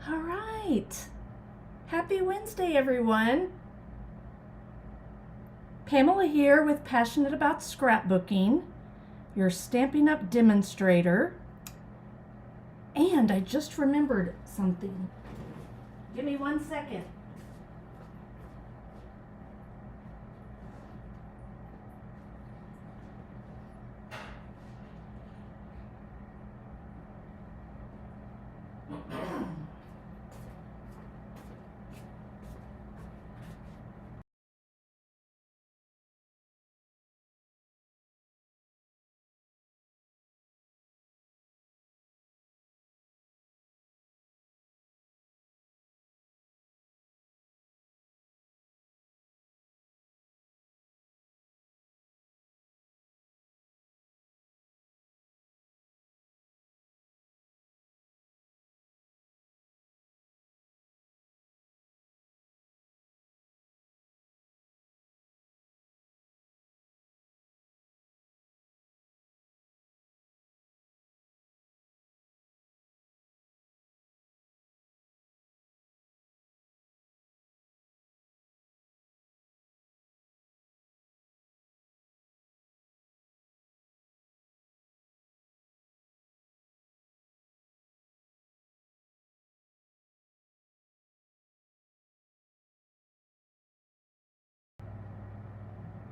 All right. Happy Wednesday, everyone. Pamela here with Passionate About Scrapbooking, your Stampin' Up demonstrator. And I just remembered something. Give me 1 second.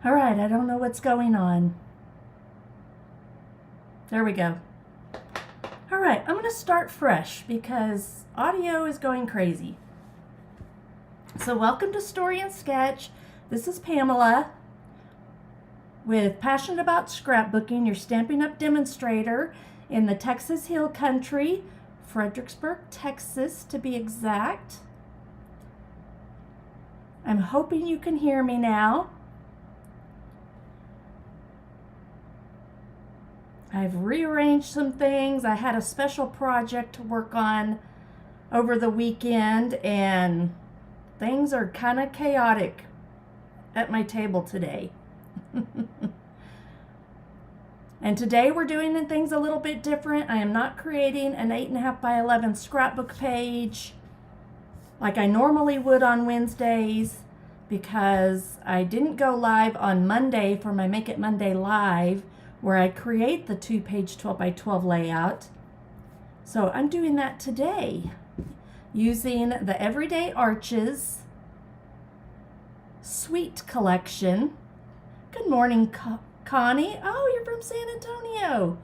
All right, I don't know what's going on. There we go. All right, I'm going to start fresh because audio is going crazy. So welcome to Story and Sketch. This is Pamela with Passionate About Scrapbooking, your Stampin' Up demonstrator in the Texas Hill Country, Fredericksburg, Texas to be exact. I'm hoping you can hear me now. I've rearranged some things. I had a special project to work on over the weekend and things are kind of chaotic at my table today. And today we're doing things a little bit different. I am not creating an 8.5 by 11 scrapbook page like I normally would on Wednesdays because I didn't go live on Monday for my Make It Monday Live where I create the 2-page 12 by 12 layout. So I'm doing that today using the Everyday Arches Sweet Collection. Good morning, Connie. Oh, you're from San Antonio.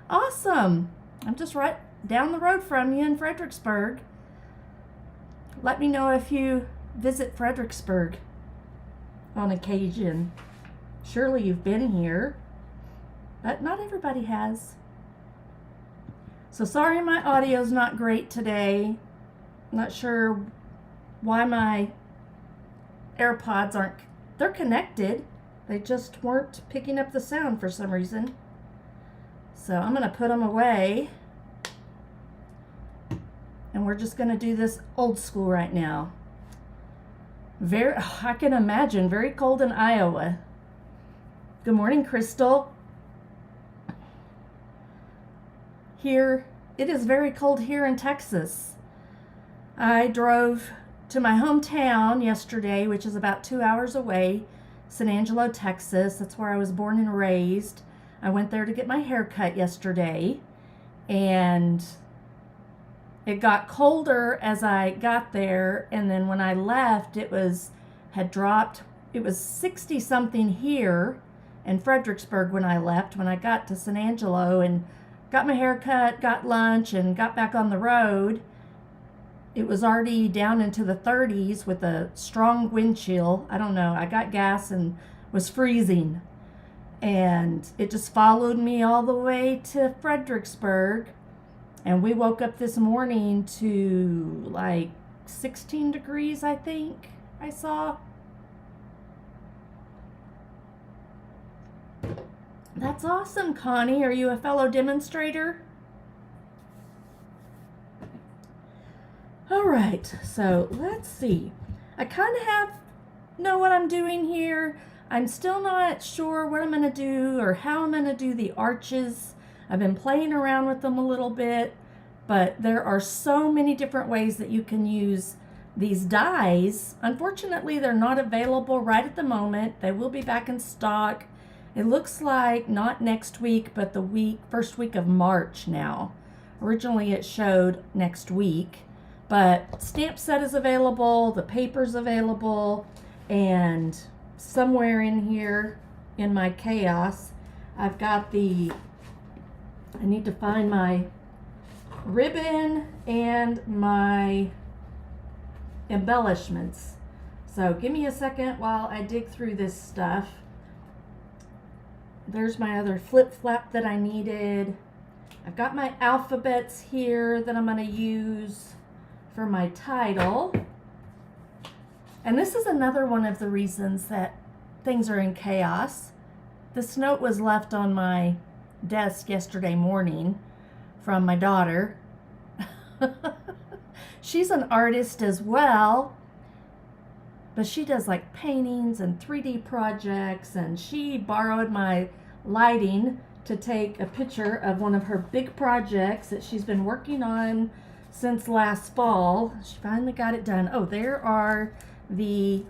Awesome. I'm just right down the road from you in Fredericksburg. Let me know if you visit Fredericksburg on occasion. Surely you've been here, but not everybody has. So sorry my audio's not great today. Not sure why my AirPods aren't, they're connected. They just weren't picking up the sound for some reason. So I'm gonna put them away. And we're just gonna do this old school right now. I can imagine, very cold in Iowa. Good morning, Crystal. Here, it is very cold here in Texas. I drove to my hometown yesterday, which is about 2 hours away, San Angelo, Texas. That's where I was born and raised. I went there to get my hair cut yesterday, and it got colder as I got there, and then when I left, had dropped. It was 60 something here in Fredericksburg when I left. When I got to San Angelo and got my hair cut, got lunch, and got back on the road, it was already down into the 30s with a strong wind chill. I don't know. I got gas and was freezing. And it just followed me all the way to Fredericksburg. And we woke up this morning to like 16 degrees, I think I saw. That's awesome, Connie. Are you a fellow demonstrator? All right, so let's see. I kind of know what I'm doing here. I'm still not sure what I'm going to do or how I'm going to do the arches. I've been playing around with them a little bit. But there are so many different ways that you can use these dies. Unfortunately, they're not available right at the moment. They will be back in stock. It looks like not next week, but the first week of March now. Originally it showed next week, but stamp set is available, the paper's available, and somewhere in here in my chaos, I've got I need to find my ribbon and my embellishments. So give me a second while I dig through this stuff. There's my other flip flap that I needed. I've got my alphabets here that I'm going to use for my title. And this is another one of the reasons that things are in chaos. This note was left on my desk yesterday morning from my daughter. She's an artist as well, but she does like paintings and 3D projects, and she borrowed my lighting to take a picture of one of her big projects that she's been working on since last fall. She finally got it done. Oh, there are the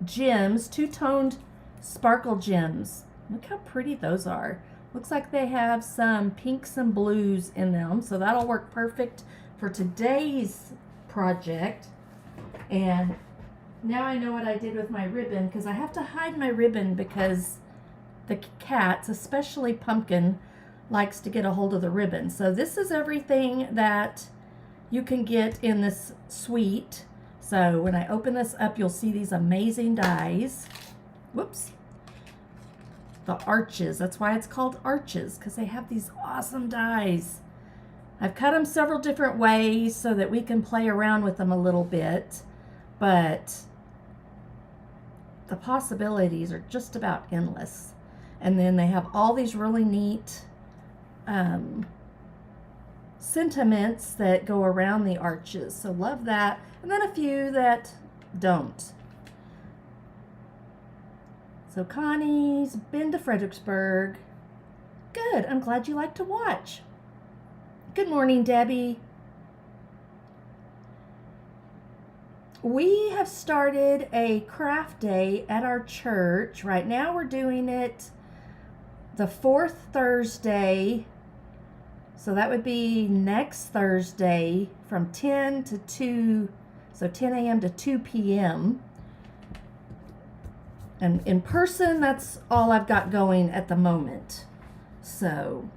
gems, two-toned sparkle gems. Look how pretty those are. Looks like they have some pinks and blues in them, so that'll work perfect for today's project. And now I know what I did with my ribbon, because I have to hide my ribbon because the cats, especially Pumpkin, likes to get a hold of the ribbon. So this is everything that you can get in this suite. So when I open this up, you'll see these amazing dies. Whoops. The arches, that's why it's called arches, because they have these awesome dies. I've cut them several different ways so that we can play around with them a little bit, but the possibilities are just about endless. And then they have all these really neat sentiments that go around the arches, so love that. And then a few that don't. So Connie's been to Fredericksburg. Good, I'm glad you like to watch. Good morning, Debbie. We have started a craft day at our church. Right now we're doing it the fourth Thursday. So that would be next Thursday from 10 to 2, so 10 a.m. to 2 p.m. And in person, that's all I've got going at the moment. So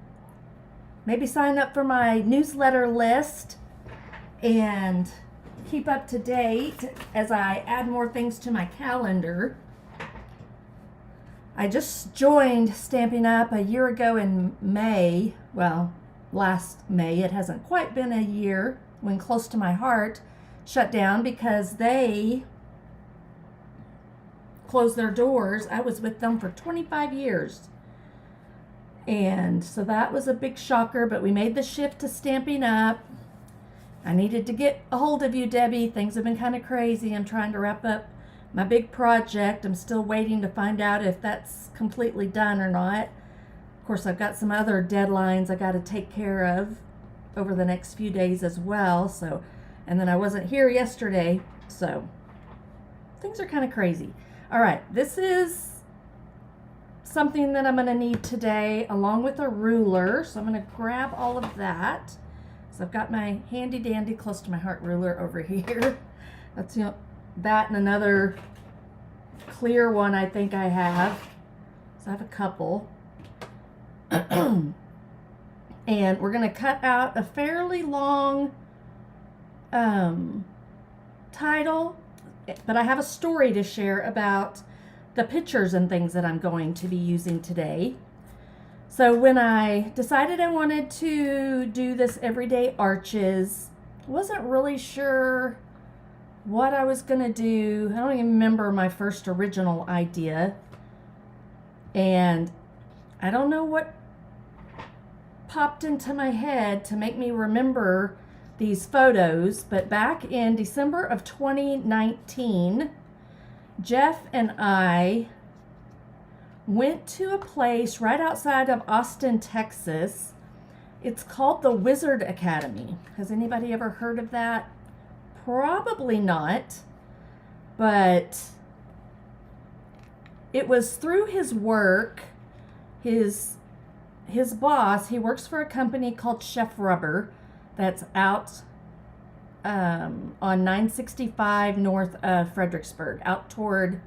maybe sign up for my newsletter list and keep up to date as I add more things to my calendar. I just joined Stampin' Up a year ago in May. Well, last May. It hasn't quite been a year when Close to My Heart shut down because they closed their doors. I was with them for 25 years. And so that was a big shocker, but we made the shift to Stampin' Up. I needed to get a hold of you, Debbie. Things have been kind of crazy. I'm trying to wrap up my big project. I'm still waiting to find out if that's completely done or not. Of course, I've got some other deadlines I got to take care of over the next few days as well. So, and then I wasn't here yesterday, so things are kind of crazy. All right, this is something that I'm going to need today along with a ruler. So I'm going to grab all of that. So I've got my handy dandy Close to My Heart ruler over here. That's, you know, that and another clear one I think I have. So I have a couple. And we're going to cut out a fairly long title, but I have a story to share about the pictures and things that I'm going to be using today. So when I decided I wanted to do this everyday arches, I wasn't really sure what I was going to do. I don't even remember my first original idea. And I don't know what popped into my head to make me remember these photos, but back in December of 2019, Jeff and I went to a place right outside of Austin, Texas, It's called the Wizard Academy. Has anybody ever heard of that? Probably not, but it was through his work, his boss. He works for a company called Chef Rubber that's out on 965 north of Fredericksburg, out toward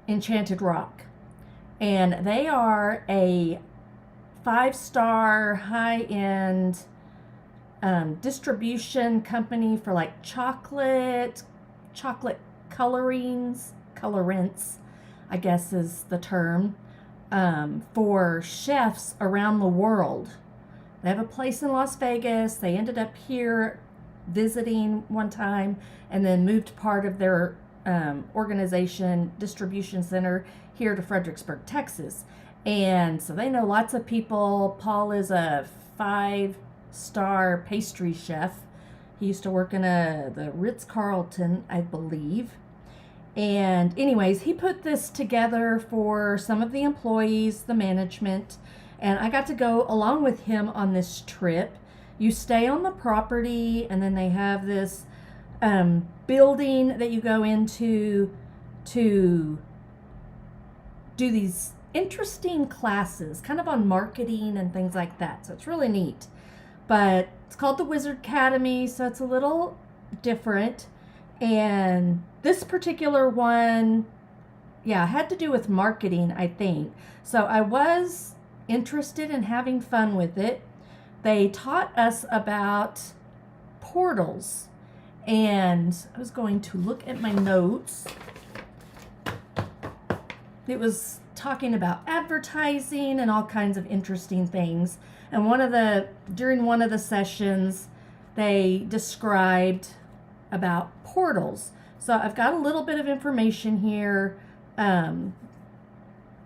Enchanted Rock. And they are a 5-star high-end distribution company for like chocolate colorants, I guess is the term, for chefs around the world. They have a place in Las Vegas. They ended up here visiting one time and then moved part of their organization distribution center here to Fredericksburg, Texas. And so they know lots of people. Paul is a 5-star pastry chef. He used to work in the Ritz-Carlton, I believe. And anyways, he put this together for some of the employees, the management, and I got to go along with him on this trip. You stay on the property, and then they have this building that you go into to do these interesting classes, kind of on marketing and things like that. So it's really neat. But it's called the Wizard Academy, so it's a little different. And this particular one, had to do with marketing, I think. So I was interested in having fun with it. They taught us about portals, and I was going to look at my notes. It was talking about advertising and all kinds of interesting things. And during one of the sessions, they described about portals. So I've got a little bit of information here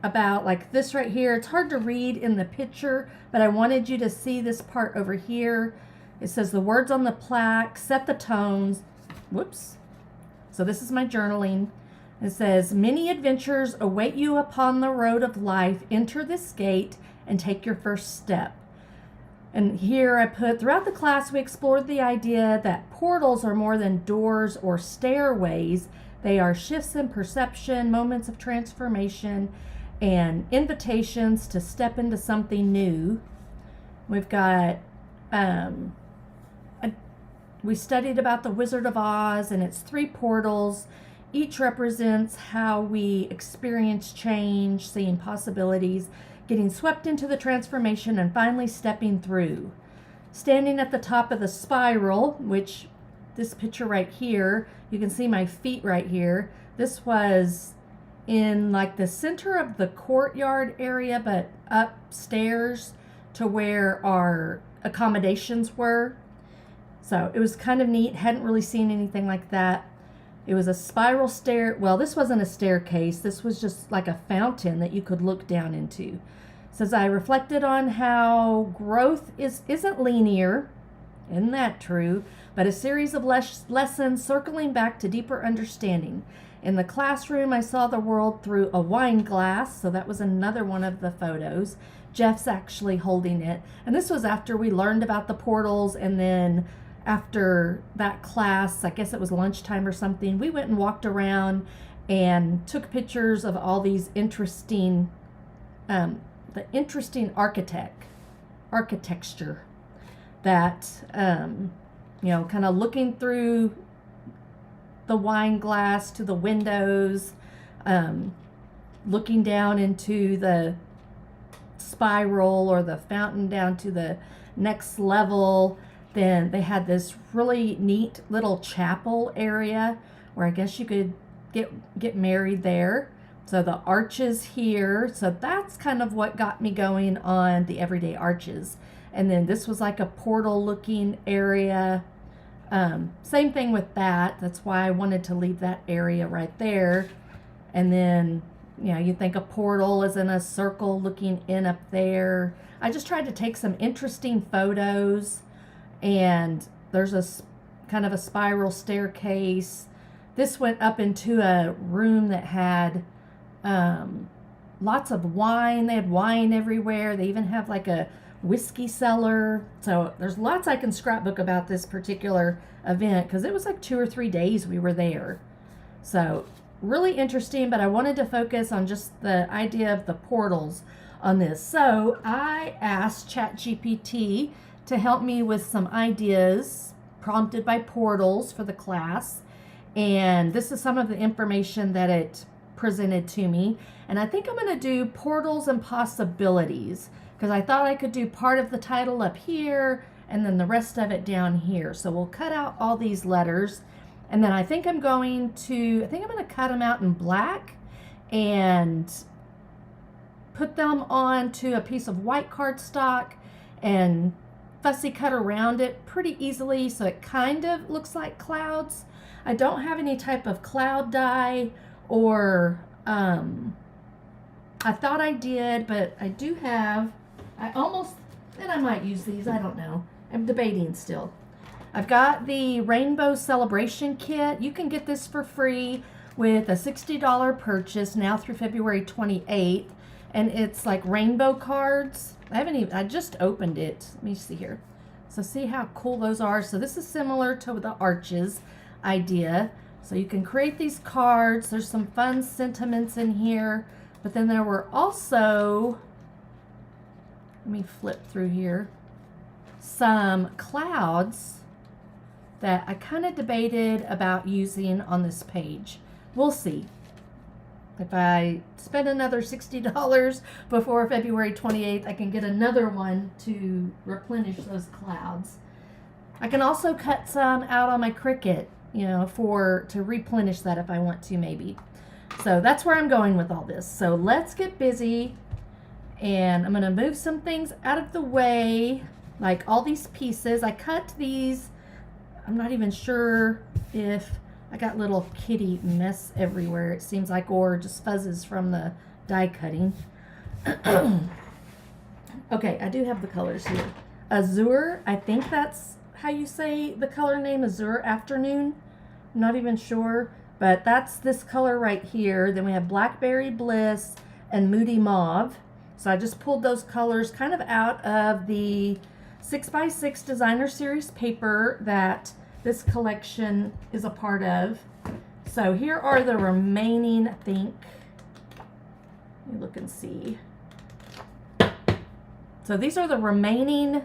about like this right here. It's hard to read in the picture, but I wanted you to see this part over here. It says the words on the plaque set the tones. Whoops. So this is my journaling. It says, many adventures await you upon the road of life. Enter this gate and take your first step. And here I put, throughout the class, we explored the idea that portals are more than doors or stairways. They are shifts in perception, moments of transformation, and invitations to step into something new. We've got, we studied about the Wizard of Oz, and it's 3 portals. Each represents how we experience change, seeing possibilities, getting swept into the transformation, and finally stepping through. Standing at the top of the spiral, which this picture right here, you can see my feet right here. This was in like the center of the courtyard area, but upstairs to where our accommodations were. So it was kind of neat. Hadn't really seen anything like that. It was a spiral stair. Well, this wasn't a staircase. This was just like a fountain that you could look down into. It says, I reflected on how growth isn't linear. Isn't that true? But a series of lessons circling back to deeper understanding. In the classroom, I saw the world through a wine glass. So that was another one of the photos. Jeff's actually holding it. And this was after we learned about the portals, and then after that class, I guess it was lunchtime or something, we went and walked around and took pictures of all these interesting, the interesting architecture that, kind of looking through the wine glass to the windows, looking down into the spiral or the fountain down to the next level. Then they had this really neat little chapel area where I guess you could get married there. So the arches here. So that's kind of what got me going on the everyday arches. And then this was like a portal looking area. Same thing with that. That's why I wanted to leave that area right there. And then, you think a portal is in a circle looking in up there. I just tried to take some interesting photos. And there's a kind of a spiral staircase. This went up into a room that had lots of wine. They had wine everywhere. They even have like a whiskey cellar. So there's lots I can scrapbook about this particular event because it was like 2 or 3 days we were there. So really interesting, but I wanted to focus on just the idea of the portals on this. So I asked ChatGPT to help me with some ideas prompted by portals for the class. And this is some of the information that it presented to me. And I think I'm going to do portals and possibilities because I thought I could do part of the title up here and then the rest of it down here. So we'll cut out all these letters. And then I think I'm going to cut them out in black and put them onto a piece of white cardstock and fussy cut around it pretty easily so it kind of looks like clouds. I don't have any type of cloud die or I thought I did, but I do have, and I might use these, I don't know. I'm debating still. I've got the Rainbow Celebration Kit. You can get this for free with a $60 purchase now through February 28th. And it's like rainbow cards. I just opened it. Let me see here. So see how cool those are. So this is similar to the arches idea. So you can create these cards. There's some fun sentiments in here. But then there were also, let me flip through here, some clouds that I kind of debated about using on this page. We'll see. If I spend another $60 before February 28th, I can get another one to replenish those clouds. I can also cut some out on my Cricut, to replenish that if I want to maybe. So that's where I'm going with all this. So let's get busy. And I'm going to move some things out of the way, like all these pieces. I cut these. I'm not even sure if I got little kitty mess everywhere, it seems like, or just fuzzes from the die cutting. Okay, I do have the colors here. Azure, I think that's how you say the color name, Azure Afternoon. I'm not even sure, but that's this color right here. Then we have Blackberry Bliss and Moody Mauve. So I just pulled those colors kind of out of the 6x6 Designer Series paper that this collection is a part of. So here are the remaining, I think. Let me look and see. So these are the remaining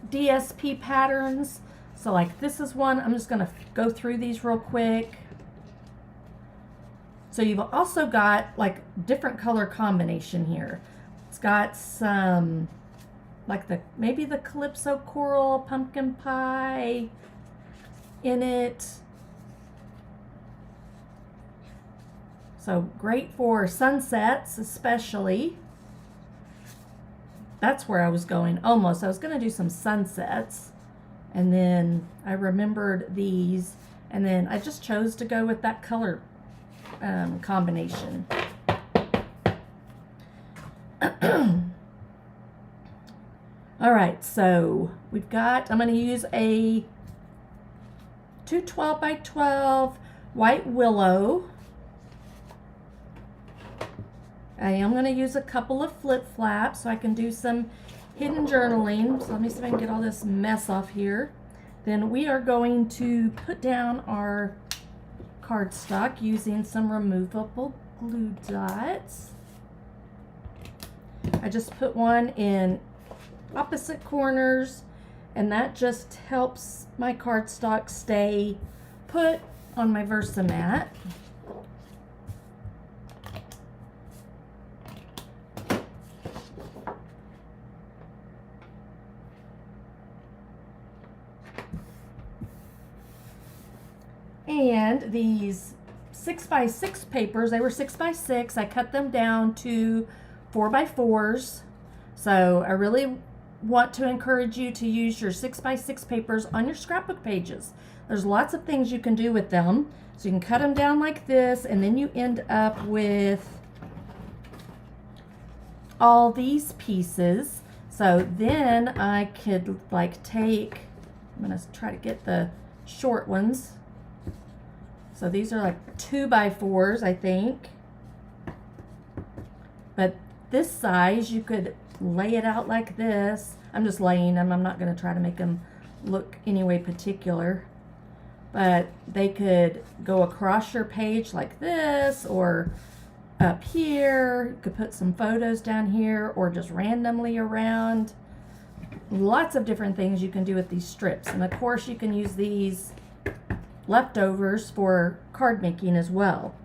DSP patterns. So like this is one, I'm just gonna go through these real quick. So you've also got like different color combination here. It's got some, like maybe the Calypso Coral Pumpkin Pie in it. So great for sunsets especially. That's where I was going almost. I was going to do some sunsets and then I remembered these and then I just chose to go with that color combination. All right, so we've got, I'm going to use a 212 by 12 white willow. I am going to use a couple of flip flaps so I can do some hidden journaling. So let me see if I can get all this mess off here. Then we are going to put down our cardstock using some removable glue dots. I just put one in opposite corners and that just helps my cardstock stay put on my Versamat. And these 6x6 papers, they were 6x6. I cut them down to 4x4s. So I really want to encourage you to use your 6x6 papers on your scrapbook pages. There's lots of things you can do with them. So you can cut them down like this, and then you end up with all these pieces. So then I could like take, I'm going to try to get the short ones. So these are like 2x4s, I think. But this size, you could lay it out like this. I'm just laying them. I'm not going to try to make them look any way particular. But they could go across your page like this, or up here. You could put some photos down here, or just randomly around. Lots of different things you can do with these strips. And of course you can use these leftovers for card making as well.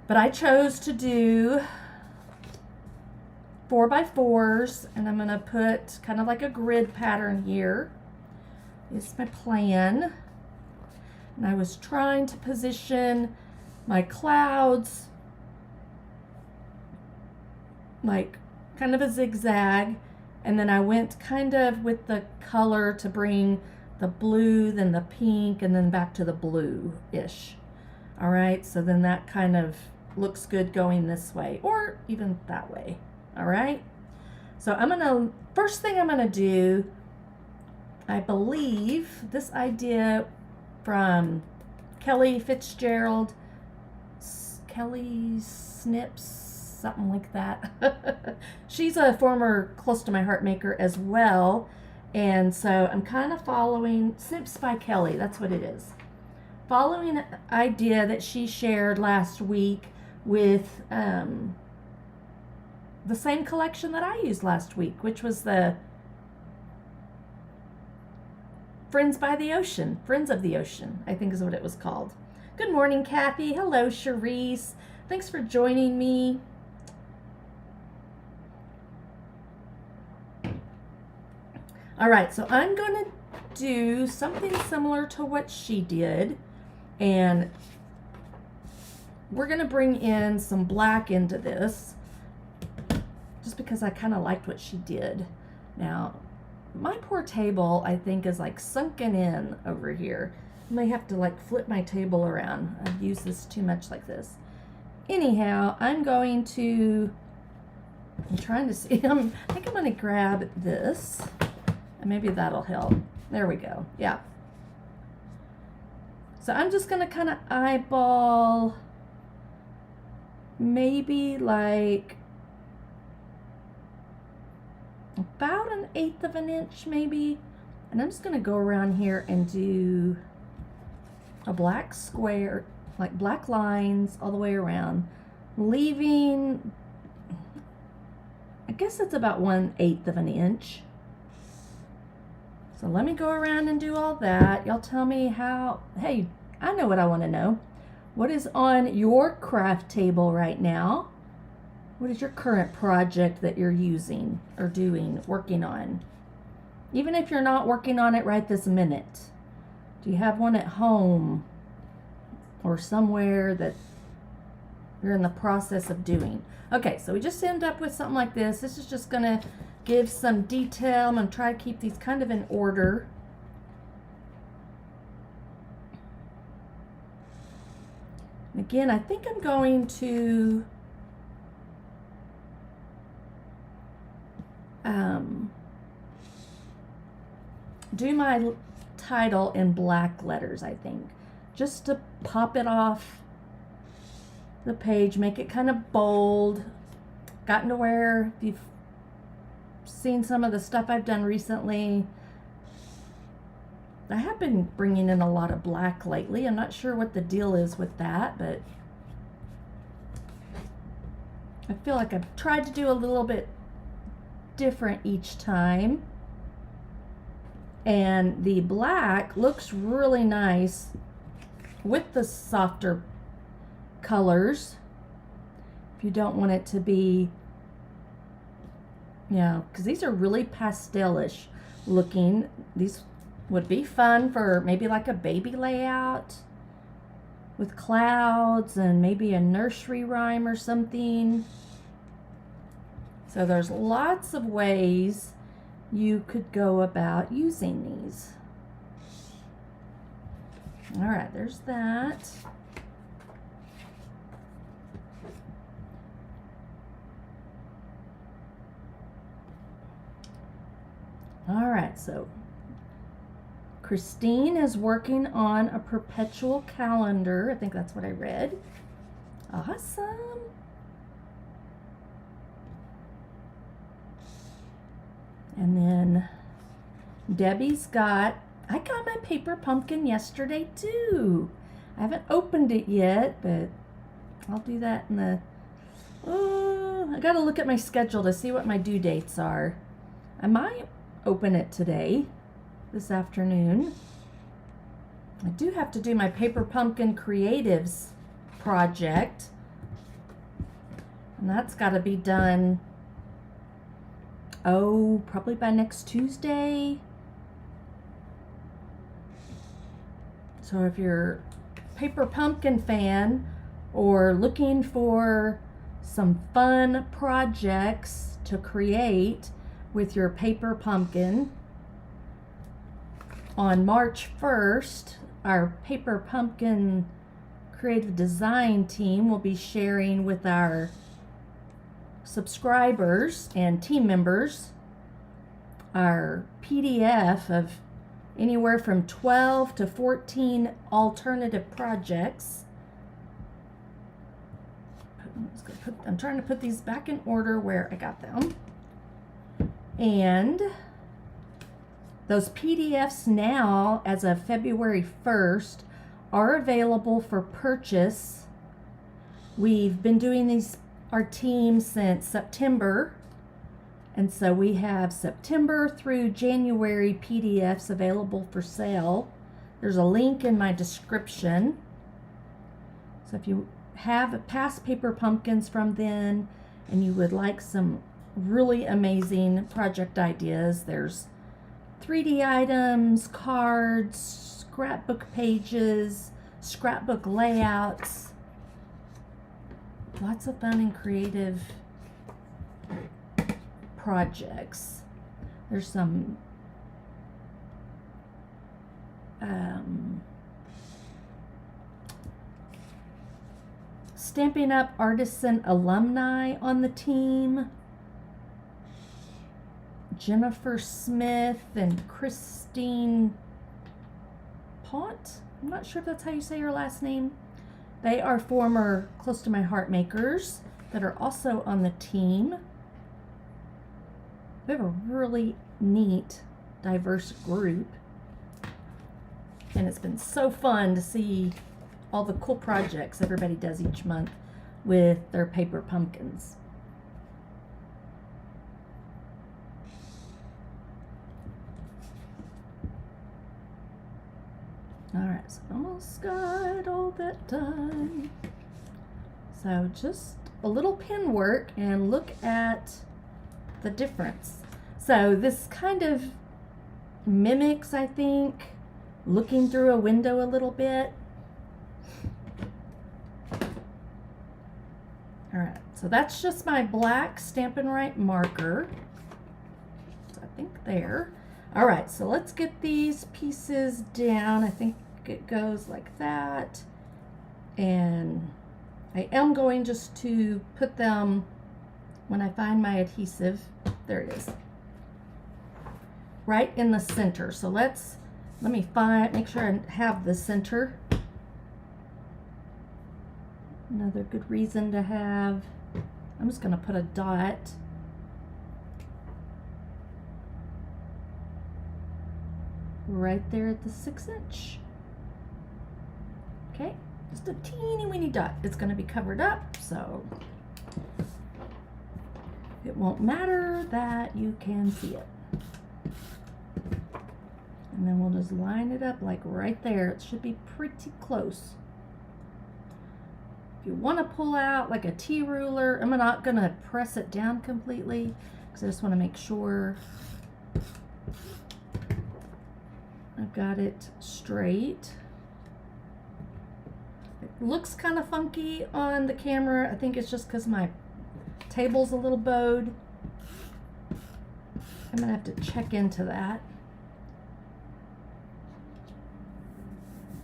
But I chose to do 4x4s, and I'm going to put kind of like a grid pattern here. It's my plan. And I was trying to position my clouds like kind of a zigzag, and then I went kind of with the color to bring the blue, then the pink, and then back to the blue-ish. All right, so then that kind of looks good going this way, or even that way. All right, so first thing I'm gonna do, I believe this idea from Kelly Fitzgerald, Kelly Snips, something like that. She's a former Close to My Heart maker as well. And so I'm kind of following Snips by Kelly, that's what it is. Following an idea that she shared last week with the same collection that I used last week, which was the Friends of the Ocean, I think is what it was called. Good morning, Kathy. Hello, Charisse. Thanks for joining me. All right, so I'm going to do something similar to what she did, and we're going to bring in some black into this, just because I kind of liked what she did. Now, my poor table, I think, is like sunken in over here. I may have to like flip my table around. I've used this too much like this. Anyhow, I'm trying to see, I think I'm going to grab this, and maybe that'll help. There we go. Yeah. So I'm just going to kind of eyeball maybe like about 1/8 of an inch maybe. And I'm just going to go around here and do a black square, like black lines all the way around, leaving, I guess it's about 1/8 of an inch. So let me go around and do all that. Y'all tell me how, hey, I know what I want to know. What is on your craft table right now? What is your current project that you're using or doing, working on? Even if you're not working on it right this minute. Do you have one at home or somewhere that you're in the process of doing? Okay, so we just end up with something like this. This is just going to give some detail. I'm going to try to keep these kind of in order. Again, I think I'm going to do my title in black letters, I think, just to pop it off the page, make it kind of bold. Gotten to where, if you've seen some of the stuff I've done recently, I have been bringing in a lot of black lately. I'm not sure what the deal is with that, but I feel like I've tried to do a little bit different each time. And the black looks really nice with the softer colors. If you don't want it to be, yeah, because these are really pastelish looking. These would be fun for maybe like a baby layout with clouds and maybe a nursery rhyme or something. So there's lots of ways you could go about using these. All right, there's that. All right, so Christine is working on a perpetual calendar. I think that's what I read. Awesome. And then I got my paper pumpkin yesterday too. I haven't opened it yet, but I'll do that in the, I gotta look at my schedule to see what my due dates are. I might open it today, this afternoon. I do have to do my paper pumpkin creatives project, and that's got to be done, probably by next Tuesday. So if you're a paper pumpkin fan or looking for some fun projects to create with your paper pumpkin, on March 1st, our paper pumpkin creative design team will be sharing with our subscribers and team members our PDF of anywhere from 12 to 14 alternative projects. I'm trying to put these back in order where I got them. And those PDFs now, as of February 1st, are available for purchase. We've been doing our team since September. And so we have September through January PDFs available for sale. There's a link in my description. So if you have past paper pumpkins from then and you would like some really amazing project ideas, there's 3D items, cards, scrapbook pages, scrapbook layouts. Lots of fun and creative projects. There's some Stampin' Up artisan alumni on the team. Jennifer Smith and Christine Pont. I'm not sure if that's how you say her last name. They are former Close to My Heart makers that are also on the team. We have a really neat, diverse group. And it's been so fun to see all the cool projects everybody does each month with their paper pumpkins. Alright, so almost got all that done. So just a little pen work and look at the difference. So this kind of mimics, I think, looking through a window a little bit. Alright, so that's just my black Stampin' Right marker. So I think there. Alright, so let's get these pieces down. I think it goes like that. And I am going just to put them, when I find my adhesive, there it is, right in the center. So let me make sure I have the center. Another good reason to have, I'm just going to put a dot right there at the 6-inch. Okay, just a teeny weeny dot. It's going to be covered up, so it won't matter that you can see it. And then we'll just line it up like right there. It should be pretty close. If you want to pull out like a T-ruler, I'm not going to press it down completely because I just want to make sure I've got it straight. It looks kind of funky on the camera. I think it's just because my table's a little bowed. I'm going to have to check into that.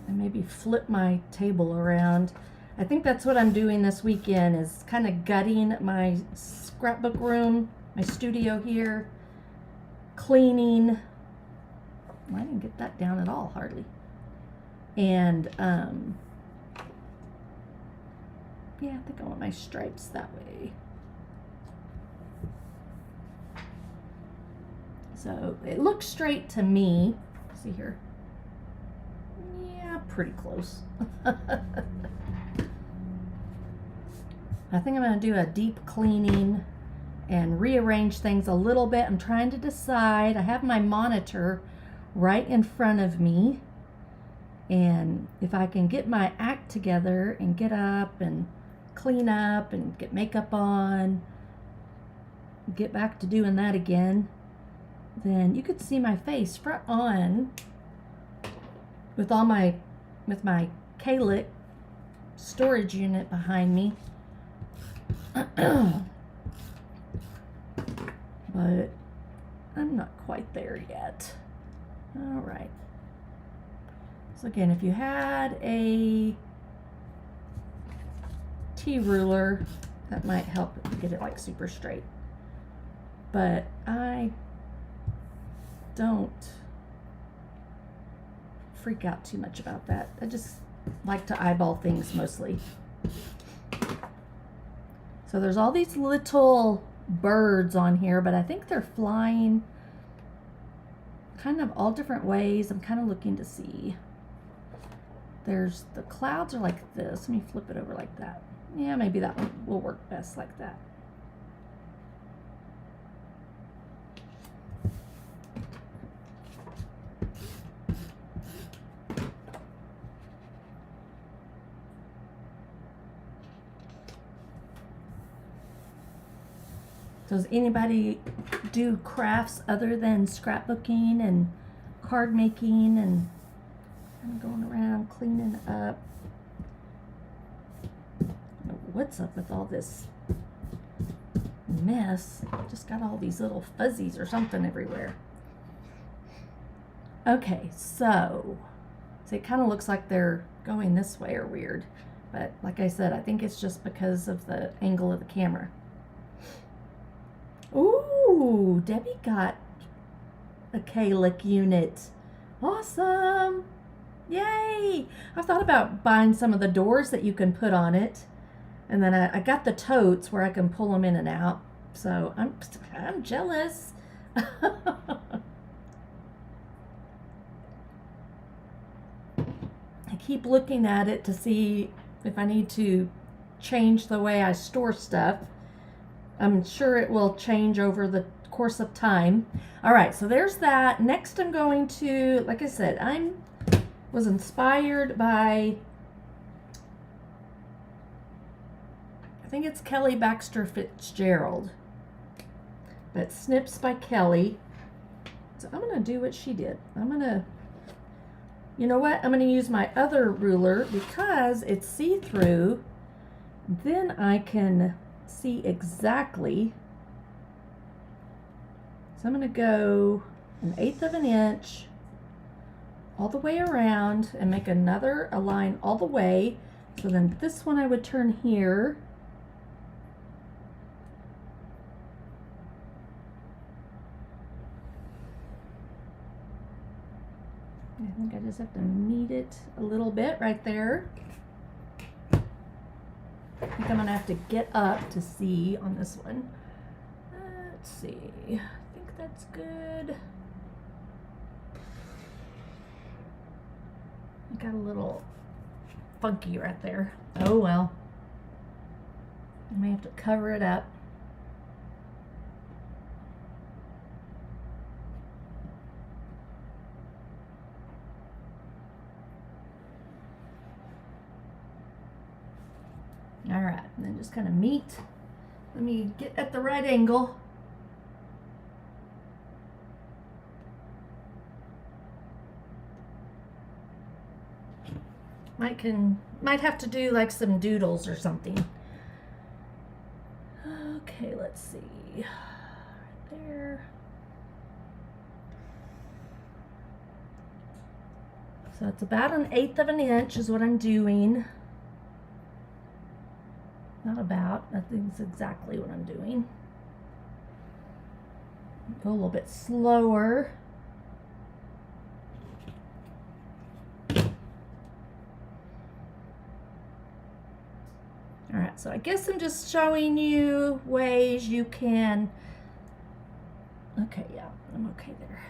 And maybe flip my table around. I think that's what I'm doing this weekend, is kind of gutting my scrapbook room, my studio here, cleaning. Well, I didn't get that down at all, hardly. And yeah, I think I want my stripes that way. So it looks straight to me. See here. Yeah, pretty close. I think I'm going to do a deep cleaning and rearrange things a little bit. I'm trying to decide. I have my monitor right in front of me, and if I can get my act together and get up and clean up and get makeup on, get back to doing that again, then you could see my face front on with my K-Lit storage unit behind me. But I'm not quite there yet. All right. So again, if you had a T-ruler, that might help get it like super straight. But I don't freak out too much about that. I just like to eyeball things mostly. So there's all these little birds on here, but I think they're flying kind of all different ways. I'm kind of looking to see. There's the clouds are like this. Let me flip it over like that. Yeah, maybe that one will work best like that. Does anybody do crafts other than scrapbooking and card making and kind of going around cleaning up? I don't know what's up with all this mess? Just got all these little fuzzies or something everywhere. Okay, so it kind of looks like they're going this way or weird, but like I said, I think it's just because of the angle of the camera. Ooh, Debbie got a K-Lit unit. Awesome. Yay. I've thought about buying some of the doors that you can put on it. And then I got the totes where I can pull them in and out. So I'm jealous. I keep looking at it to see if I need to change the way I store stuff. I'm sure it will change over the course of time. All right, so there's that. Next I'm going to, like I said, was inspired by, I think it's Kelly Baxter Fitzgerald, but Snips by Kelly. So I'm gonna do what she did. You know what? I'm gonna use my other ruler because it's see-through. Then I can see exactly. So I'm going to go 1/8 of an inch all the way around and make a line all the way. So then this one I would turn here. I think I just have to knead it a little bit right there. I think I'm going to have to get up to see on this one. Let's see. I think that's good. I got a little funky right there. Oh well. I may have to cover it up. All right, and then just kind of meet. Let me get at the right angle. Might have to do like some doodles or something. Okay, let's see. Right there. So it's about 1/8 of an inch is what I'm doing. Not about, I think it's exactly what I'm doing. Go a little bit slower. All right, so I guess I'm just showing you ways you can Okay, yeah, I'm okay there.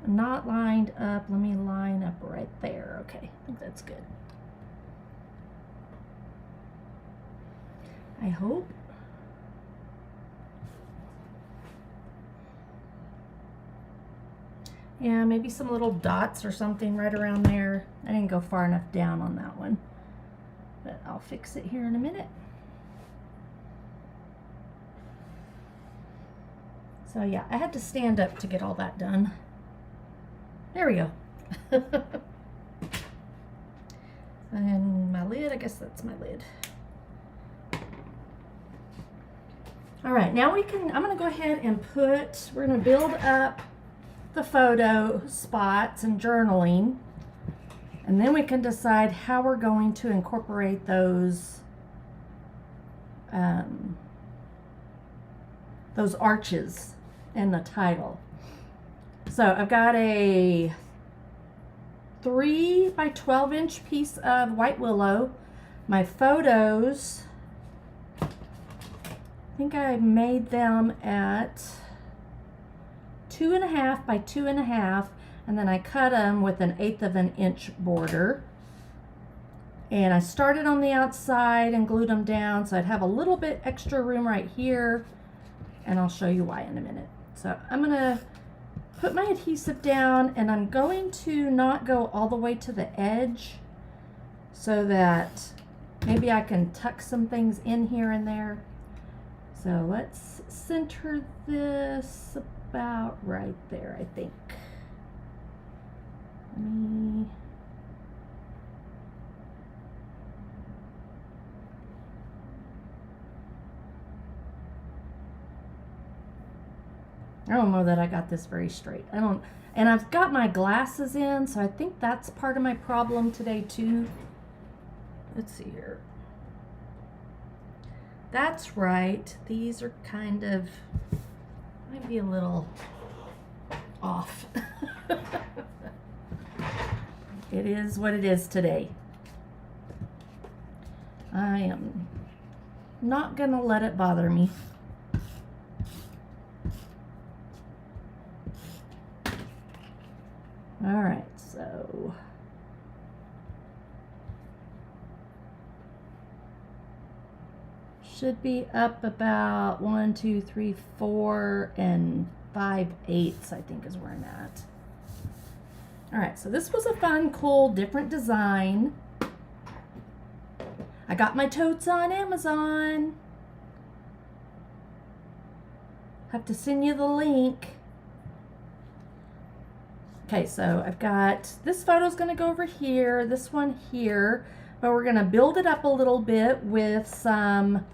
I'm not lined up. Let me line up right there. Okay, I think that's good. I hope. Yeah, maybe some little dots or something right around there. I didn't go far enough down on that one, but I'll fix it here in a minute. So yeah, I had to stand up to get all that done. There we go. And my lid, I guess that's my lid. All right, now I'm gonna go ahead and we're gonna build up the photo spots and journaling, and then we can decide how we're going to incorporate those arches in the title. So I've got a 3 by 12 inch piece of white willow. My photos, I think I made them at 2.5 by 2.5, and then I cut them with an 1/8 of an inch border. And I started on the outside and glued them down so I'd have a little bit extra room right here, and I'll show you why in a minute. So I'm gonna put my adhesive down, and I'm going to not go all the way to the edge so that maybe I can tuck some things in here and there. So let's center this about right there, I think. I don't know that I got this very straight. And I've got my glasses in, so I think that's part of my problem today too. Let's see here. That's right. These are kind of, might be a little off. It is what it is today. I am not gonna let it bother me. All right, so should be up about 1, 2, 3, 4, and 5/8, I think is where I'm at. All right, so this was a fun, cool, different design. I got my totes on Amazon. Have to send you the link. Okay, so I've got, this photo's gonna go over here, this one here, but we're gonna build it up a little bit with some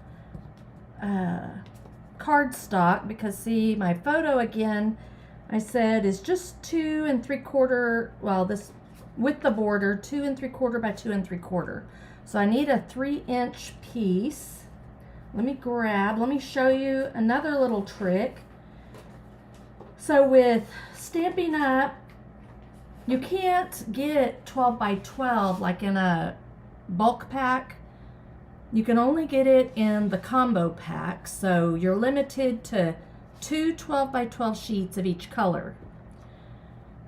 cardstock, because see, my photo again, I said is just 2 3/4, well, this with the border, 2 3/4 by 2 3/4. So I need a 3-inch piece. Let me show you another little trick. So with Stampin' Up, you can't get 12 by 12 like in a bulk pack. You can only get it in the combo pack, so you're limited to 2 12 by 12 sheets of each color.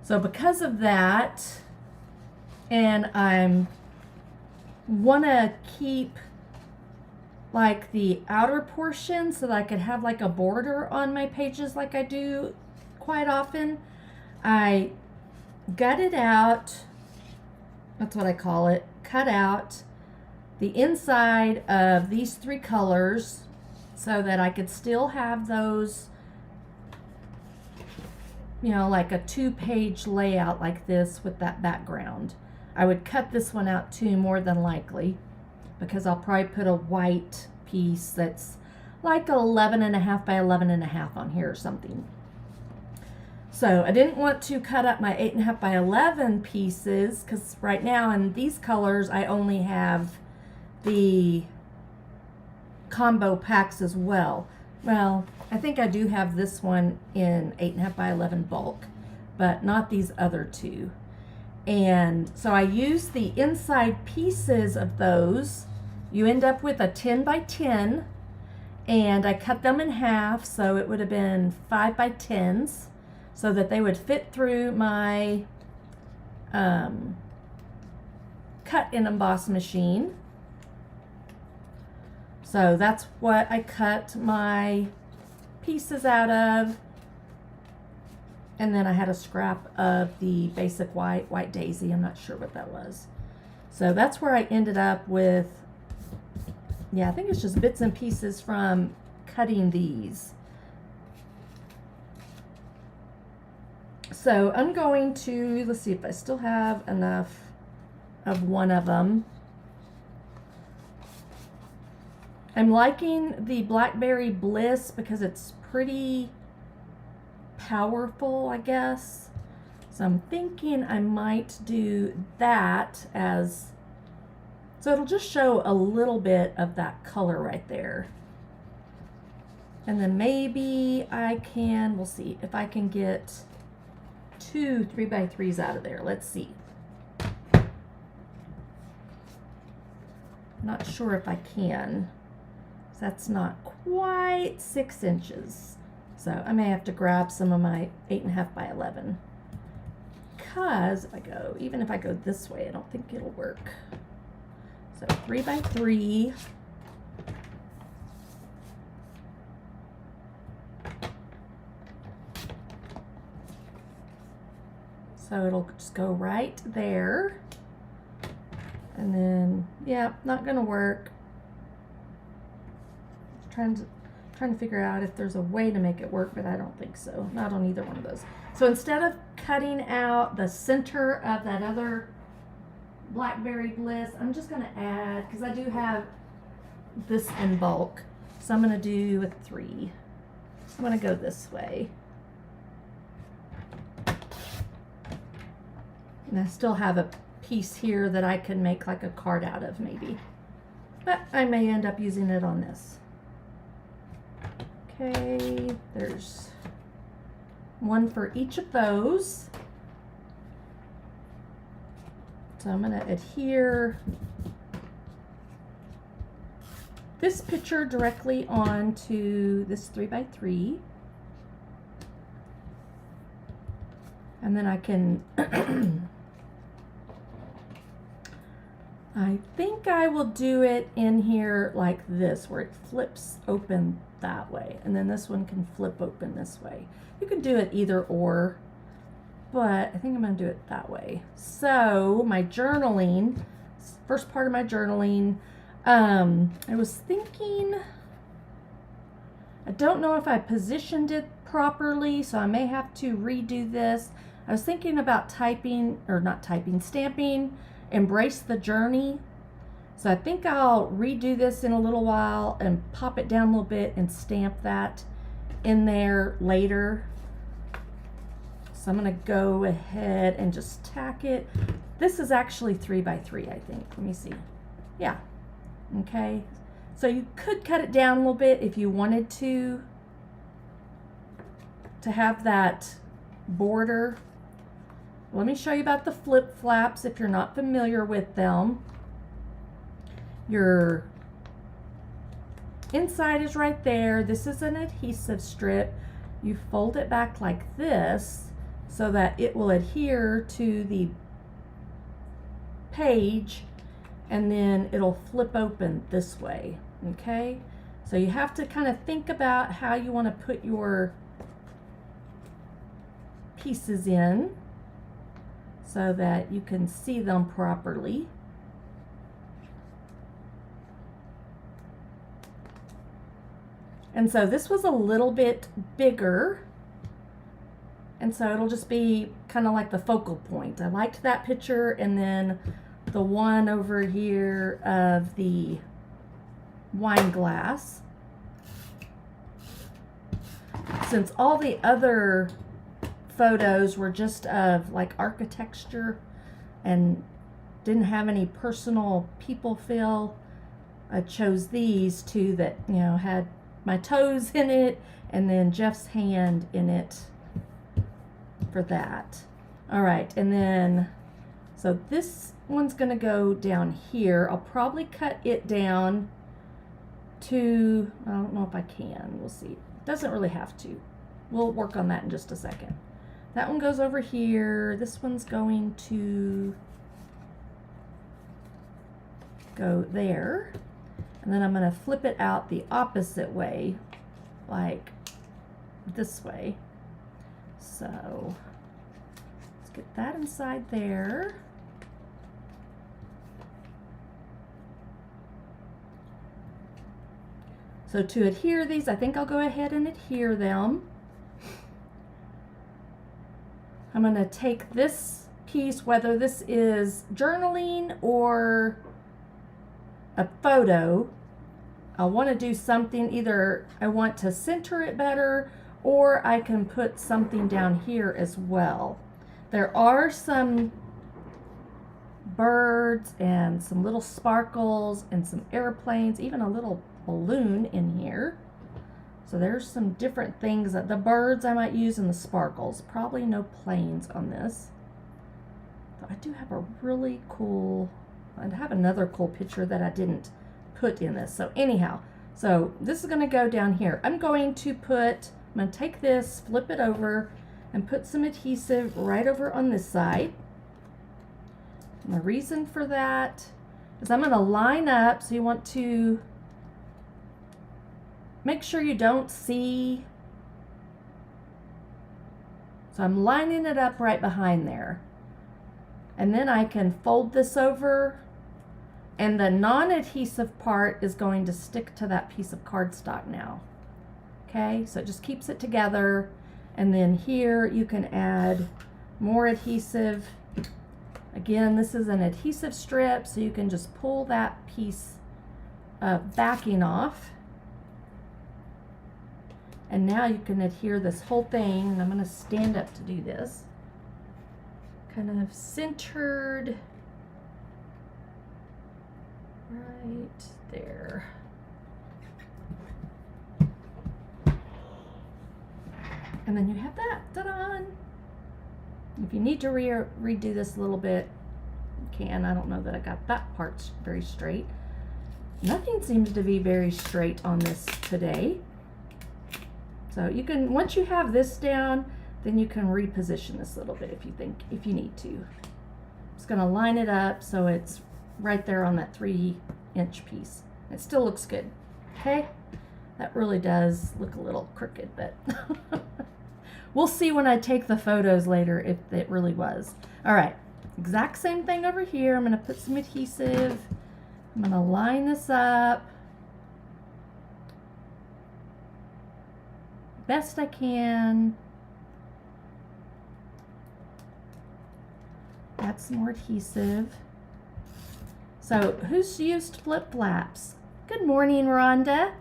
So because of that, and I want to keep like the outer portion so that I could have like a border on my pages like I do quite often, I gutted out, that's what I call it, cut out the inside of these 3 colors so that I could still have those, you know, like a 2-page layout like this with that background. I would cut this one out too, more than likely, because I'll probably put a white piece that's like 11.5 by 11.5 on here or something. So I didn't want to cut up my 8.5 by 11 pieces, because right now in these colors I only have the combo packs as well. Well, I think I do have this one in 8.5 by 11 bulk, but not these other 2. And so I use the inside pieces of those. You end up with a 10 by 10, And I cut them in half, so it would have been 5 by 10s, so that they would fit through my cut and emboss machine. So that's what I cut my pieces out of. And then I had a scrap of the basic white daisy. I'm not sure what that was. So that's where I ended up with, yeah, I think it's just bits and pieces from cutting these. So I'm going to, let's see if I still have enough of one of them. I'm liking the Blackberry Bliss because it's pretty powerful, I guess. So I'm thinking I might do that as, so it'll just show a little bit of that color right there. And then maybe I can, we'll see if I can get 2 3x3s out of there. Let's see. Not sure if I can. That's not quite 6 inches. So I may have to grab some of my 8.5 by 11. Because if I go, even if I go this way, I don't think it'll work. So 3x3. So it'll just go right there. And then, yeah, not gonna work. Trying to figure out if there's a way to make it work, but I don't think so. Not on either one of those. So instead of cutting out the center of that other Blackberry Bliss, I'm just gonna add, because I do have this in bulk, so I'm gonna do a 3. I'm gonna go this way. And I still have a piece here that I can make like a card out of maybe. But I may end up using it on this. Okay, there's one for each of those. So I'm going to adhere this picture directly onto this 3x3. And then I can, I think I will do it in here like this, where it flips open that way. And then this one can flip open this way. You can do it either or, but I think I'm going to do it that way. So my journaling, first part of my journaling, I was thinking, I don't know if I positioned it properly, so I may have to redo this. I was thinking about typing, or not typing, stamping Embrace the Journey. So I think I'll redo this in a little while and pop it down a little bit and stamp that in there later. So I'm going to go ahead and just tack it. This is actually 3x3, I think. Let me see. Yeah. Okay. So you could cut it down a little bit if you wanted to have that border. Let me show you about the flip flaps if you're not familiar with them. Your inside is right there. This is an adhesive strip. You fold it back like this so that it will adhere to the page, and then it'll flip open this way. Okay, so you have to kind of think about how you want to put your pieces in so that you can see them properly. And so this was a little bit bigger, and so it'll just be kind of like the focal point. I liked that picture, and then the one over here of the wine glass. Since all the other photos were just of like architecture and didn't have any personal people feel, I chose these two that, you know, had my toes in it and then Jeff's hand in it for that. All right, and then so this one's gonna go down here. I'll probably cut it down to, I don't know if I can, we'll see. Doesn't really have to. We'll work on that in just a second. That one goes over here. This one's going to go there. And then I'm going to flip it out the opposite way, like this way. So let's get that inside there. So to adhere these, I think I'll go ahead and adhere them. I'm going to take this piece, whether this is journaling or a photo. I want to do something, either I want to center it better, or I can put something down here as well. There are some birds and some little sparkles and some airplanes, even a little balloon in here. So there's some different things that the birds I might use in the sparkles. Probably no planes on this. But I do have a really cool, I have another cool picture that I didn't put in this. So anyhow, so this is going to go down here. I'm going to take this, flip it over, and put some adhesive right over on this side. And the reason for that is I'm going to line up, so you want to make sure you don't see. So I'm lining it up right behind there. And then I can fold this over, and the non-adhesive part is going to stick to that piece of cardstock now. Okay, so it just keeps it together. And then here you can add more adhesive. Again, this is an adhesive strip, so you can just pull that piece of backing off. And now you can adhere this whole thing, and I'm going to stand up to do this. Kind of centered right there. And then you have that, ta-da! If you need to redo this a little bit, you can. I don't know that I got that part very straight. Nothing seems to be very straight on this today. So you can, once you have this down, then you can reposition this a little bit if you need to. Just gonna line it up so it's right there on that 3-inch piece. It still looks good, okay? That really does look a little crooked, but we'll see when I take the photos later if it really was. All right, exact same thing over here. I'm gonna put some adhesive. I'm gonna line this up best I can. Add some more adhesive. So who's used flip flaps? Good morning, Rhonda.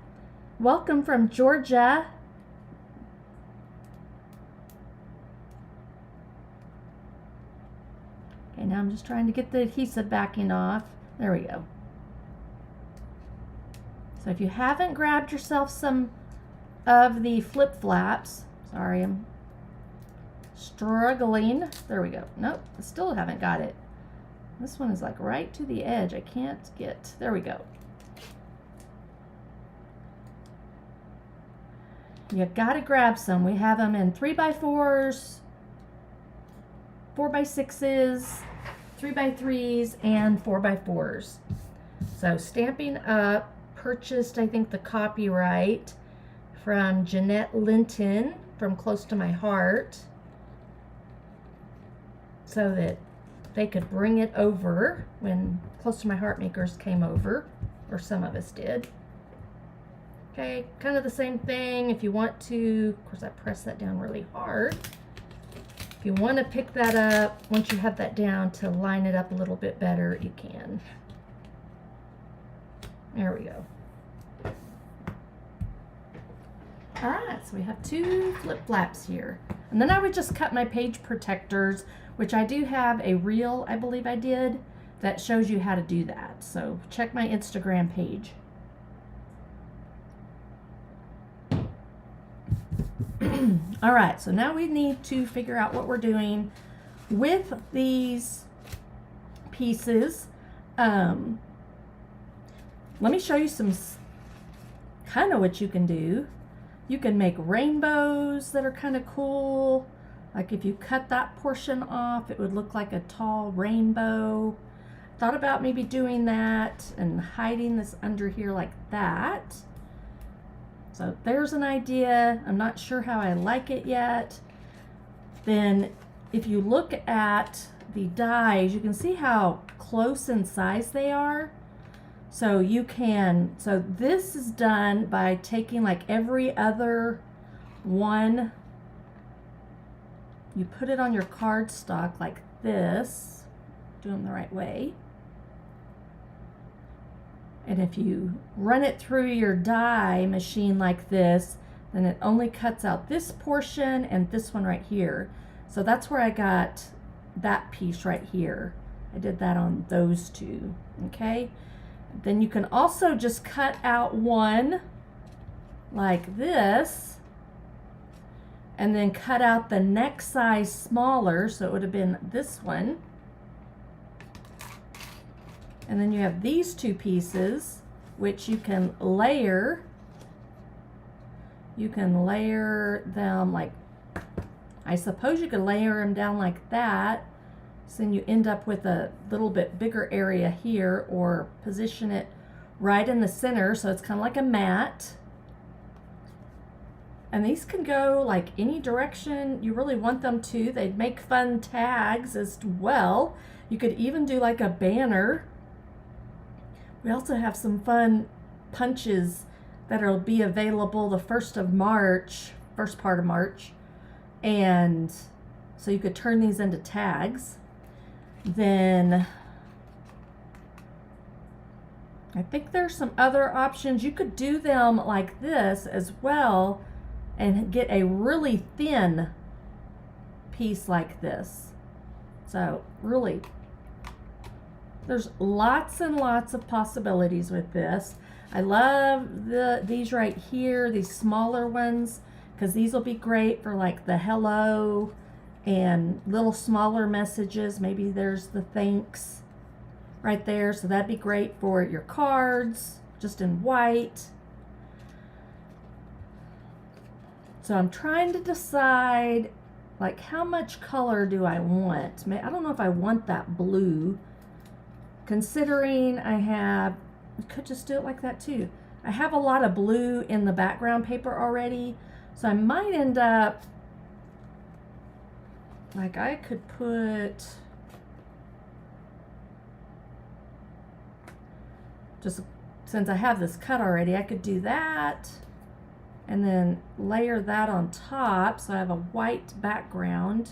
Welcome from Georgia. Okay, now I'm just trying to get the adhesive backing off. There we go. So if you haven't grabbed yourself some of the flip flaps, sorry, I'm struggling. There we go. Nope, I still haven't got it. This one is like right to the edge. I can't get, there we go. You gotta grab some. We have them in 3x4s, 4x6s, 3x3s, and 4x4s. So Stampin' Up purchased, I think, the copyright from Jeanette Linton from Close to My Heart, so that they could bring it over when Close to My Heart makers came over, or some of us did. Okay, kind of the same thing. If you want to, of course I press that down really hard. If you want to pick that up, once you have that down, to line it up a little bit better, you can. There we go. All right, so we have 2 flip flaps here. And then I would just cut my page protectors, which I do have a reel, I believe I did, that shows you how to do that. So check my Instagram page. All right, so now we need to figure out what we're doing with these pieces. Let me show you some kind of what you can do. You can make rainbows that are kind of cool. Like if you cut that portion off, it would look like a tall rainbow. Thought about maybe doing that and hiding this under here like that. So there's an idea. I'm not sure how I like it yet. Then if you look at the dies, you can see how close in size they are. So so this is done by taking like every other one. You put it on your cardstock like this, do them the right way. And if you run it through your die machine like this, then it only cuts out this portion and this one right here. So that's where I got that piece right here. I did that on those two, okay? Then you can also just cut out one like this and then cut out the next size smaller, so it would have been this one. And then you have these two pieces, which you can layer. You can layer them like, I suppose you could layer them down like that. So then you end up with a little bit bigger area here, or position it right in the center so it's kind of like a mat. And these can go like any direction you really want them to. They'd make fun tags as well. You could even do like a banner. We also have some fun punches that'll be available the 1st of March, first part of March. And so you could turn these into tags. Then I think there's some other options. You could do them like this as well and get a really thin piece like this. So really, there's lots and lots of possibilities with this. I love these right here, these smaller ones, because these will be great for like the hello and little smaller messages. Maybe there's the thanks right there, so that'd be great for your cards, just in white. So I'm trying to decide like how much color do I want. I don't know if I want that blue, considering I could just do it like that too. I have a lot of blue in the background paper already, so I might end up, like I could put, just since I have this cut already, I could do that and then layer that on top so I have a white background.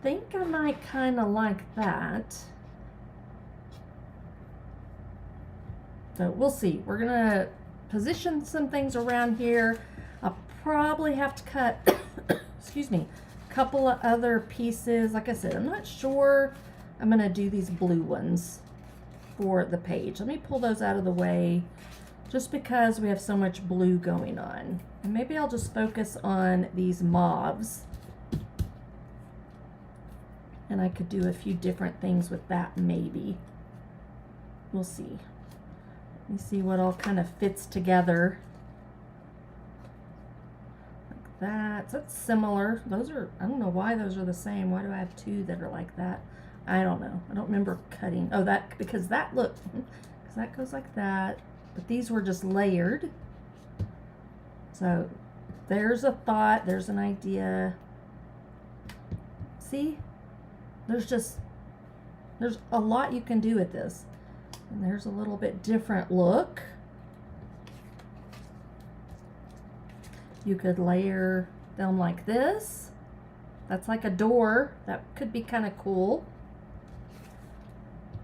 Think I might kind of like that. So we'll see. We're gonna position some things around here. I'll probably have to cut, excuse me, a couple of other pieces. Like I said, I'm not sure I'm gonna do these blue ones for the page. Let me pull those out of the way just because we have so much blue going on. And maybe I'll just focus on these mauves. And I could do a few different things with that maybe. We'll see. Let me see what all kind of fits together. Like that. So that's similar. Those are, I don't know why those are the same. Why do I have two that are like that? I don't know. I don't remember cutting. Oh, that, because that, look, because that goes like that. But these were just layered. So there's a thought, there's an idea. See? There's a lot you can do with this. And there's a little bit different look. You could layer them like this. That's like a door. That could be kind of cool.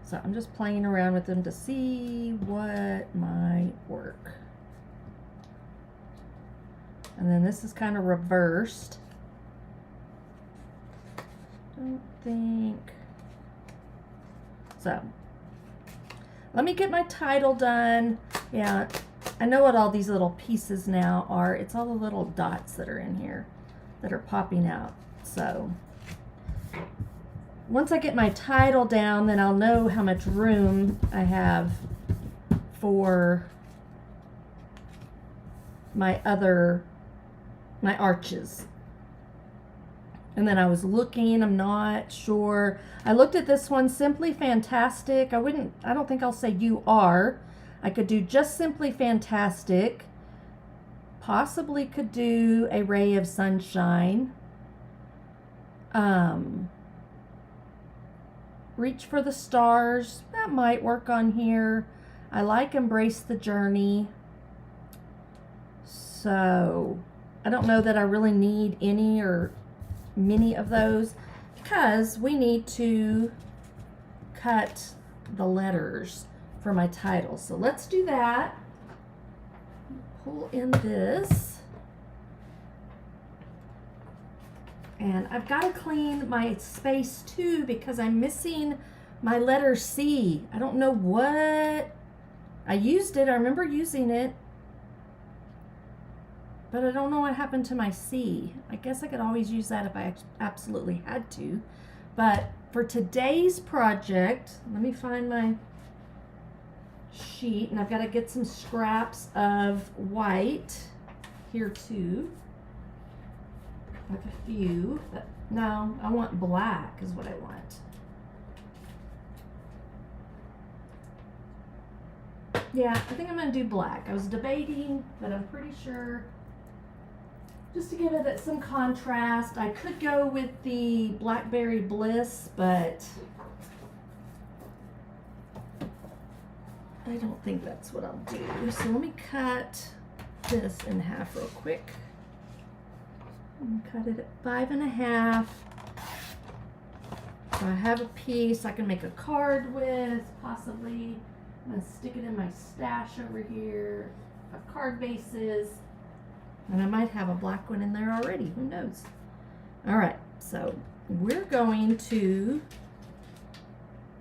So I'm just playing around with them to see what might work. And then this is kind of reversed. Don't think. So let me get my title done. Yeah, I know what all these little pieces now are. It's all the little dots that are in here that are popping out. So once I get my title down, then I'll know how much room I have for my arches. And then I was looking, I'm not sure. I looked at this one, Simply Fantastic. I don't think I'll say you are. I could do just Simply Fantastic. Possibly could do a Ray of Sunshine. Reach for the Stars. That might work on here. I like Embrace the Journey. So I don't know that I really need any or many of those because we need to cut the letters for my title. So let's do that. Pull in this. And I've got to clean my space too because I'm missing my letter C. I don't know what. I used it. I remember using it. But I don't know what happened to my C. I guess I could always use that if I absolutely had to. But for today's project, let me find my sheet. And I've got to get some scraps of white here too. Like a few. But no, I want black is what I want. Yeah, I think I'm going to do black. I was debating, but I'm pretty sure. Just to give it some contrast, I could go with the Blackberry Bliss, but I don't think that's what I'll do. So let me cut this in half real quick. Cut it at 5.5. So I have a piece I can make a card with, possibly. I'm going to stick it in my stash over here of card bases. And I might have a black one in there already. Who knows? All right. So we're going to,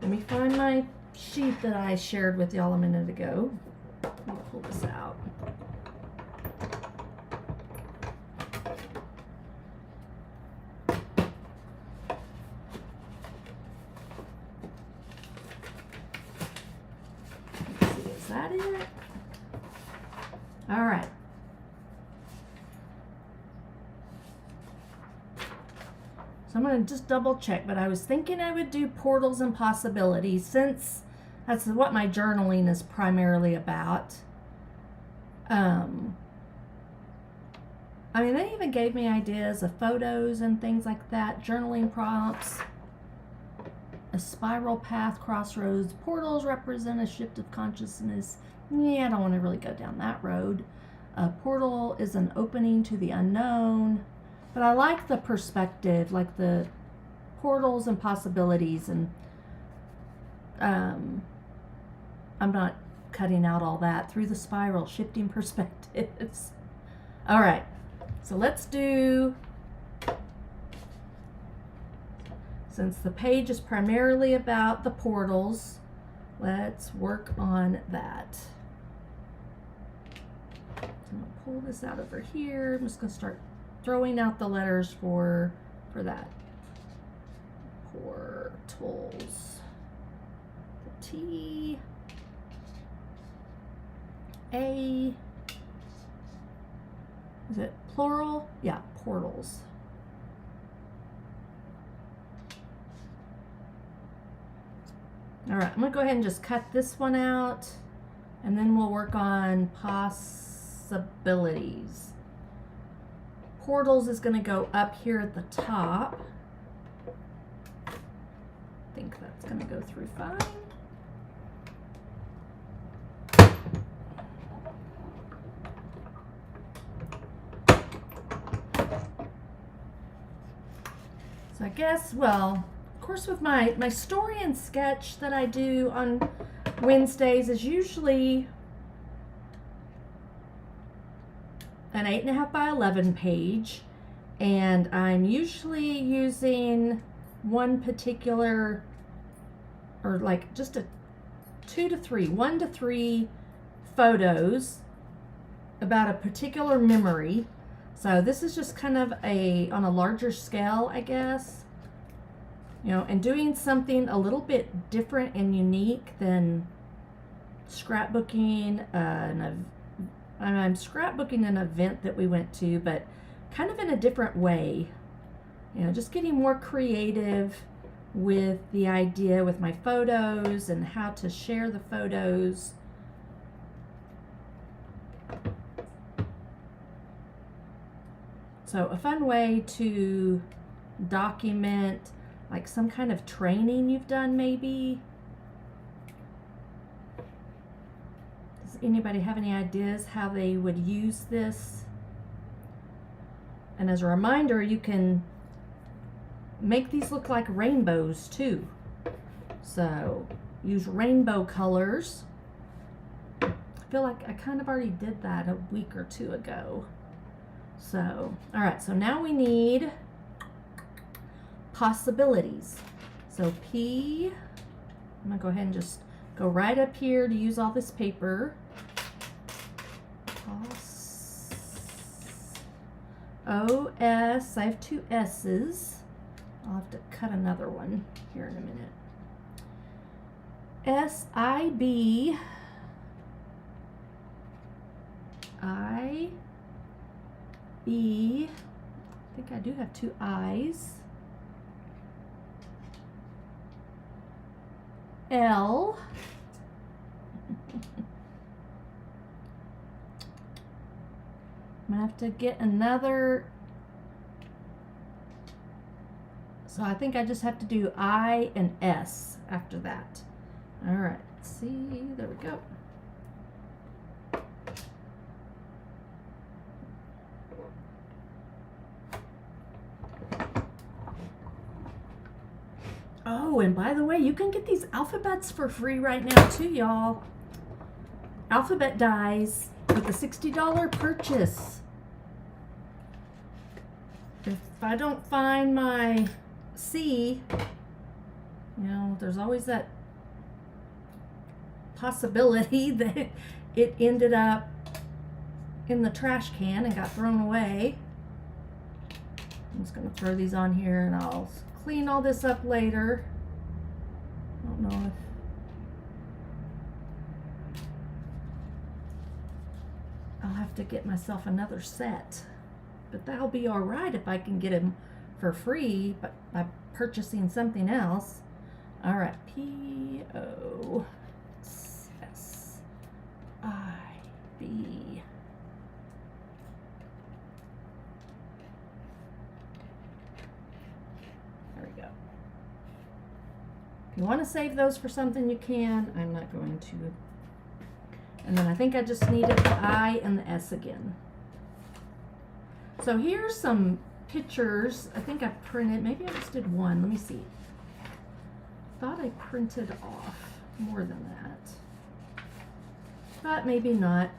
let me find my sheet that I shared with y'all a minute ago. Let me pull this out. Let's see, is that it? All right. I'm going to just double check, but I was thinking I would do portals and possibilities since that's what my journaling is primarily about. I mean, they even gave me ideas of photos and things like that, journaling prompts, a spiral path, crossroads, portals represent a shift of consciousness. Yeah, I don't want to really go down that road. A portal is an opening to the unknown. But I like the perspective, like the portals and possibilities, and I'm not cutting out all that through the spiral, shifting perspectives. All right, so let's do, since the page is primarily about the portals, let's work on that. I'm gonna pull this out over here. I'm just gonna start throwing out the letters for that. Portals. The T. A. Is it plural? Yeah, portals. All right, I'm gonna go ahead and just cut this one out, and then we'll work on possibilities. Portals is going to go up here at the top. I think that's going to go through fine. So I guess, well, of course with my story and sketch that I do on Wednesdays is usually an 8.5 by 11 page, and I'm usually using one particular, or like just a 1 to 3 photos about a particular memory. So this is just kind of on a larger scale, I guess, you know, and doing something a little bit different and unique than scrapbooking and I'm scrapbooking an event that we went to, but kind of in a different way. You know, just getting more creative with the idea with my photos and how to share the photos. So a fun way to document like some kind of training you've done maybe. Does anybody have any ideas how they would use this? And as a reminder, you can make these look like rainbows too. So use rainbow colors. I feel like I kind of already did that a week or two ago. So, all right, so now we need possibilities. So I'm gonna go ahead and just go right up here to use all this paper. OS, I have two S's. I'll have to cut another one here in a minute. SIB, I think I do have two I's. L. I'm gonna have to get another. So I think I just have to do I and S after that. All right, let's see, there we go. Oh, and by the way, you can get these alphabets for free right now too, y'all. Alphabet dies with a $60 purchase. If I don't find my C, you know, there's always that possibility that it ended up in the trash can and got thrown away. I'm just going to throw these on here and I'll clean all this up later. I don't know if I'll have to get myself another set, but that'll be all right if I can get them for free but by purchasing something else. All right, POSSIB. There we go. If you want to save those for something, you can. I'm not going to. And then I think I just needed the I and the S again. So here's some pictures. I think I printed, maybe I just did one. Let me see. Thought I printed off more than that, but maybe not.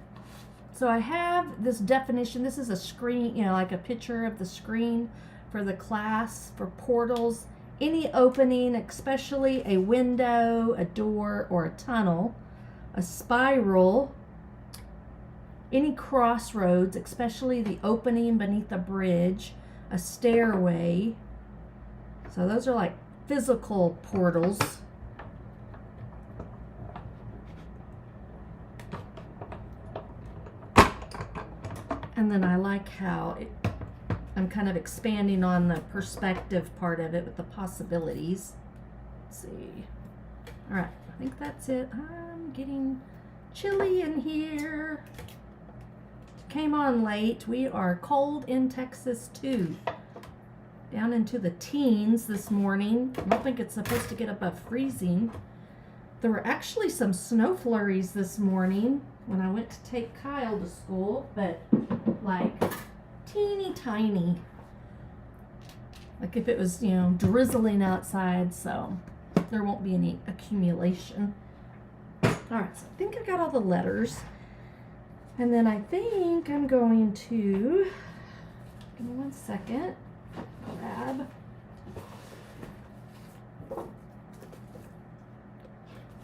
So I have this definition. This is a screen, you know, like a picture of the screen for the class, for portals, any opening, especially a window, a door, or a tunnel, a spiral, any crossroads, especially the opening beneath a bridge, a stairway. So those are like physical portals. And then I like how I'm kind of expanding on the perspective part of it with the possibilities. Let's see. All right, I think that's it. I'm getting chilly in here. Came on late. We are cold in Texas too. Down into the teens this morning. I don't think it's supposed to get above freezing. There were actually some snow flurries this morning when I went to take Kyle to school, but like teeny tiny. Like if it was, you know, drizzling outside, so there won't be any accumulation. All right, so I think I got all the letters. And then I think I'm going to, give me 1 second, grab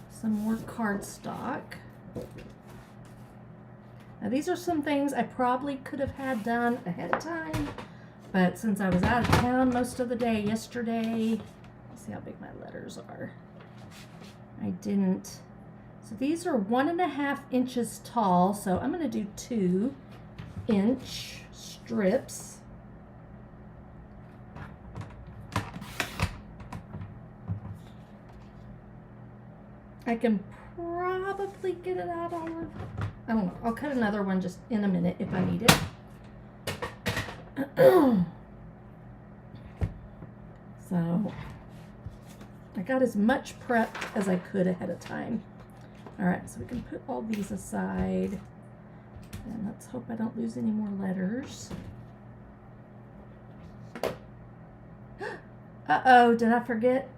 some more cardstock. Now these are some things I probably could have had done ahead of time, but since I was out of town most of the day yesterday, let's see how big my letters are. I didn't So these are 1.5 inches tall, so I'm going to do 2-inch strips. I can probably get it out all of, I don't know, I'll cut another one just in a minute if I need it. So I got as much prep as I could ahead of time. All right, so we can put all these aside, and let's hope I don't lose any more letters. Uh-oh, did I forget?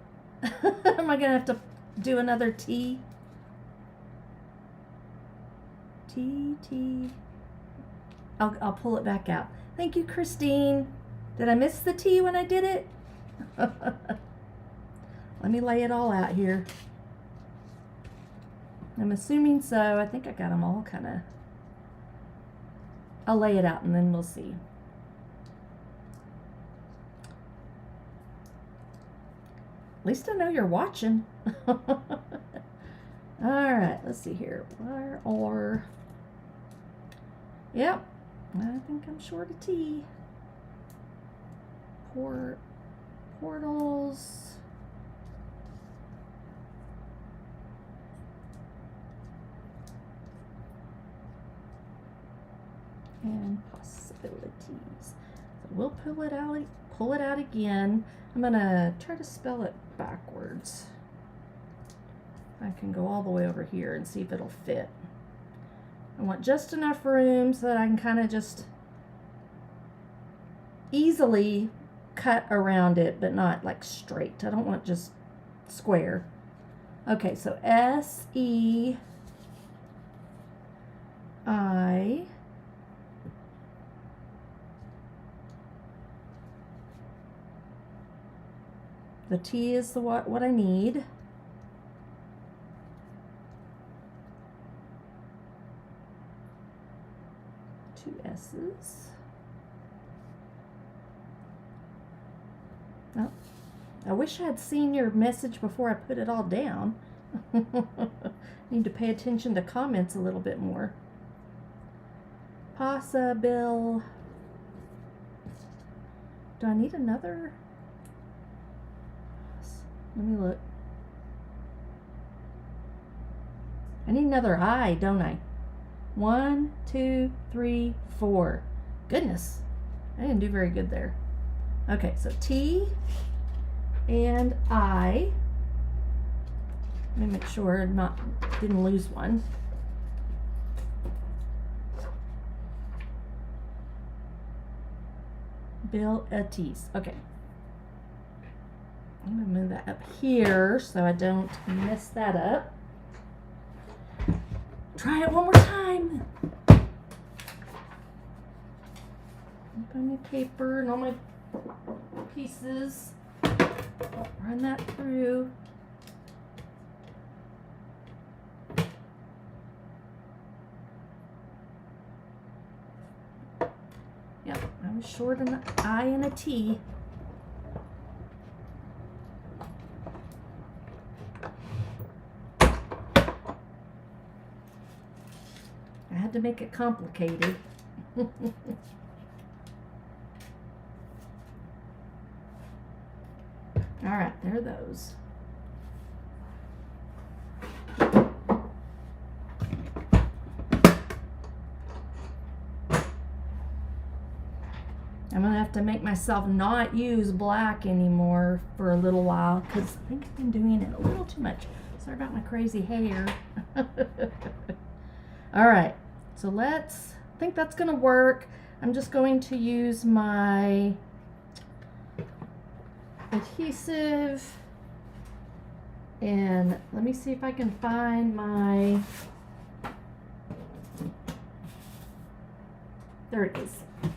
Am I gonna have to do another T? T. I'll pull it back out. Thank you, Christine. Did I miss the T when I did it? Let me lay it all out here. I'm assuming so. I think I got them all kind of. I'll lay it out and then we'll see. At least I know you're watching. All right, let's see here. Where or. Yep, I think I'm short a T. Portals. And possibilities. So we'll pull it out again. I'm gonna try to spell it backwards. I can go all the way over here and see if it'll fit. I want just enough room so that I can kind of just easily cut around it, but not like straight. I don't want just square. Okay, so S-E-I. The T is the what I need. Two S's. Oh, I wish I had seen your message before I put it all down. Need to pay attention to comments a little bit more. Possible. Do I need another? Let me look. I need another I, don't I? 1, 2, 3, 4. Goodness, I didn't do very good there. Okay, so T and I. Let me make sure I didn't lose one. Abilities. Okay. I'm going to move that up here so I don't mess that up. Try it one more time. On my paper and all my pieces. Run that through. Yep, I was short an I and a T. To make it complicated. All right, there are those. I'm gonna have to make myself not use black anymore for a little while because I think I've been doing it a little too much. Sorry about my crazy hair. All right. So I think that's going to work. I'm just going to use my adhesive and let me see if I can find my, there it is. If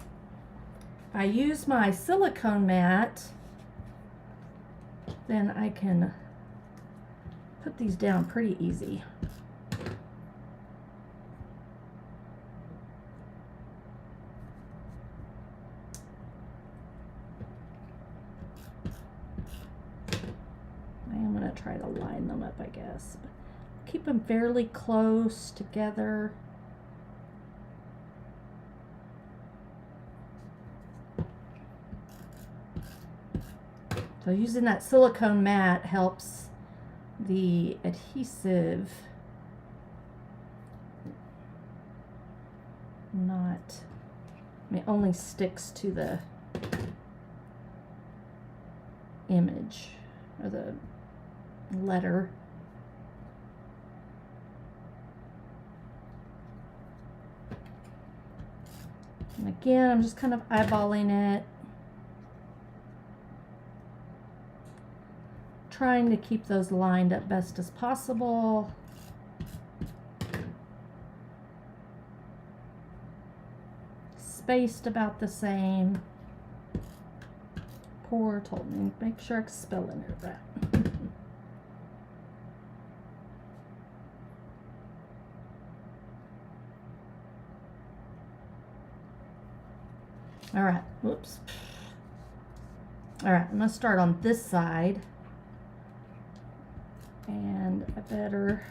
I use my silicone mat, then I can put these down pretty easy. Try to line them up, I guess. But keep them fairly close together. So using that silicone mat helps the adhesive not, I mean, only sticks to the image or the letter. And again, I'm just kind of eyeballing it, trying to keep those lined up best as possible. Spaced about the same. Pour told me, make sure I'm spelling it right. All right, whoops. All right, I'm gonna start on this side. And I better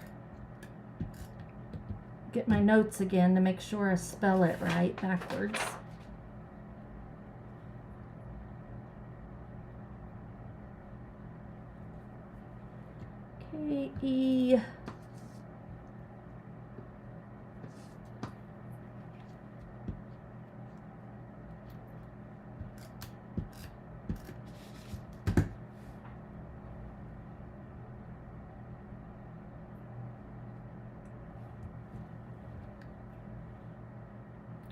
get my notes again to make sure I spell it right backwards. K-E.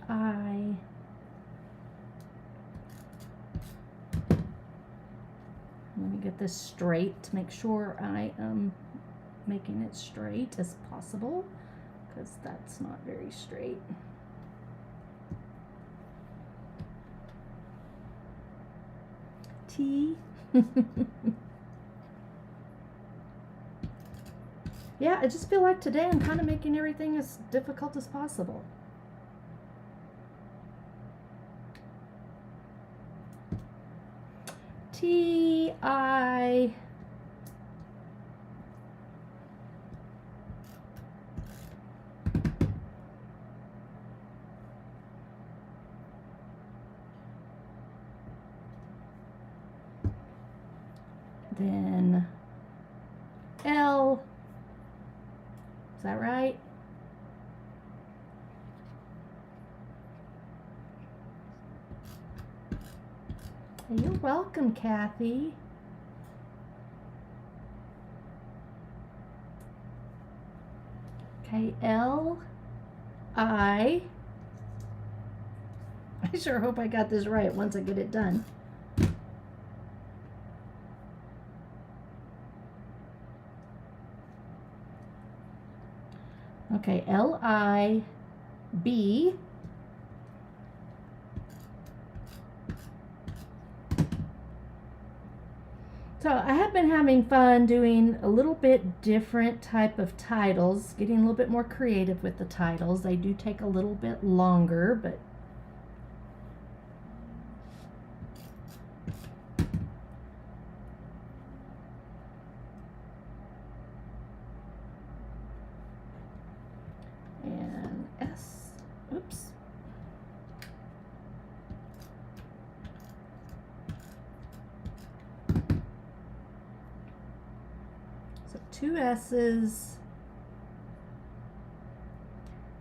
I. Let me get this straight to make sure I am making it straight as possible, because that's not very straight. T. Yeah, I just feel like today I'm kind of making everything as difficult as possible. T-I. Then L. Is that right? You're welcome, Kathy. Okay, L, I. I sure hope I got this right once I get it done. Okay, L-I-B. So I have been having fun doing a little bit different type of titles, getting a little bit more creative with the titles. They do take a little bit longer, but and S, oops. Two S's,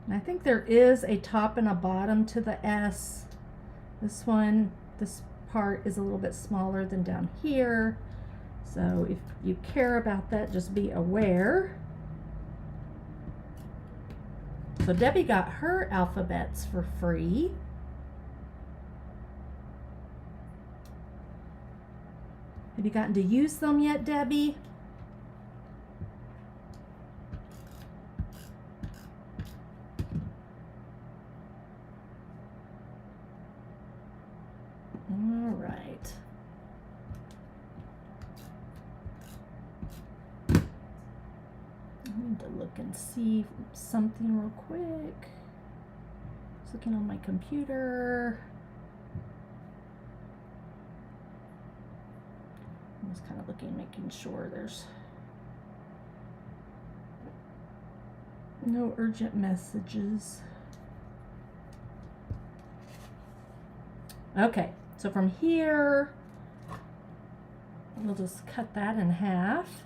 and I think there is a top and a bottom to the S. This part is a little bit smaller than down here, so if you care about that, just be aware. So Debbie got her alphabets for free. Have you gotten to use them yet, Debbie? And see something real quick. Just looking on my computer. I'm just kind of looking, making sure there's No urgent messages. Okay, so from here, we'll just cut that in half.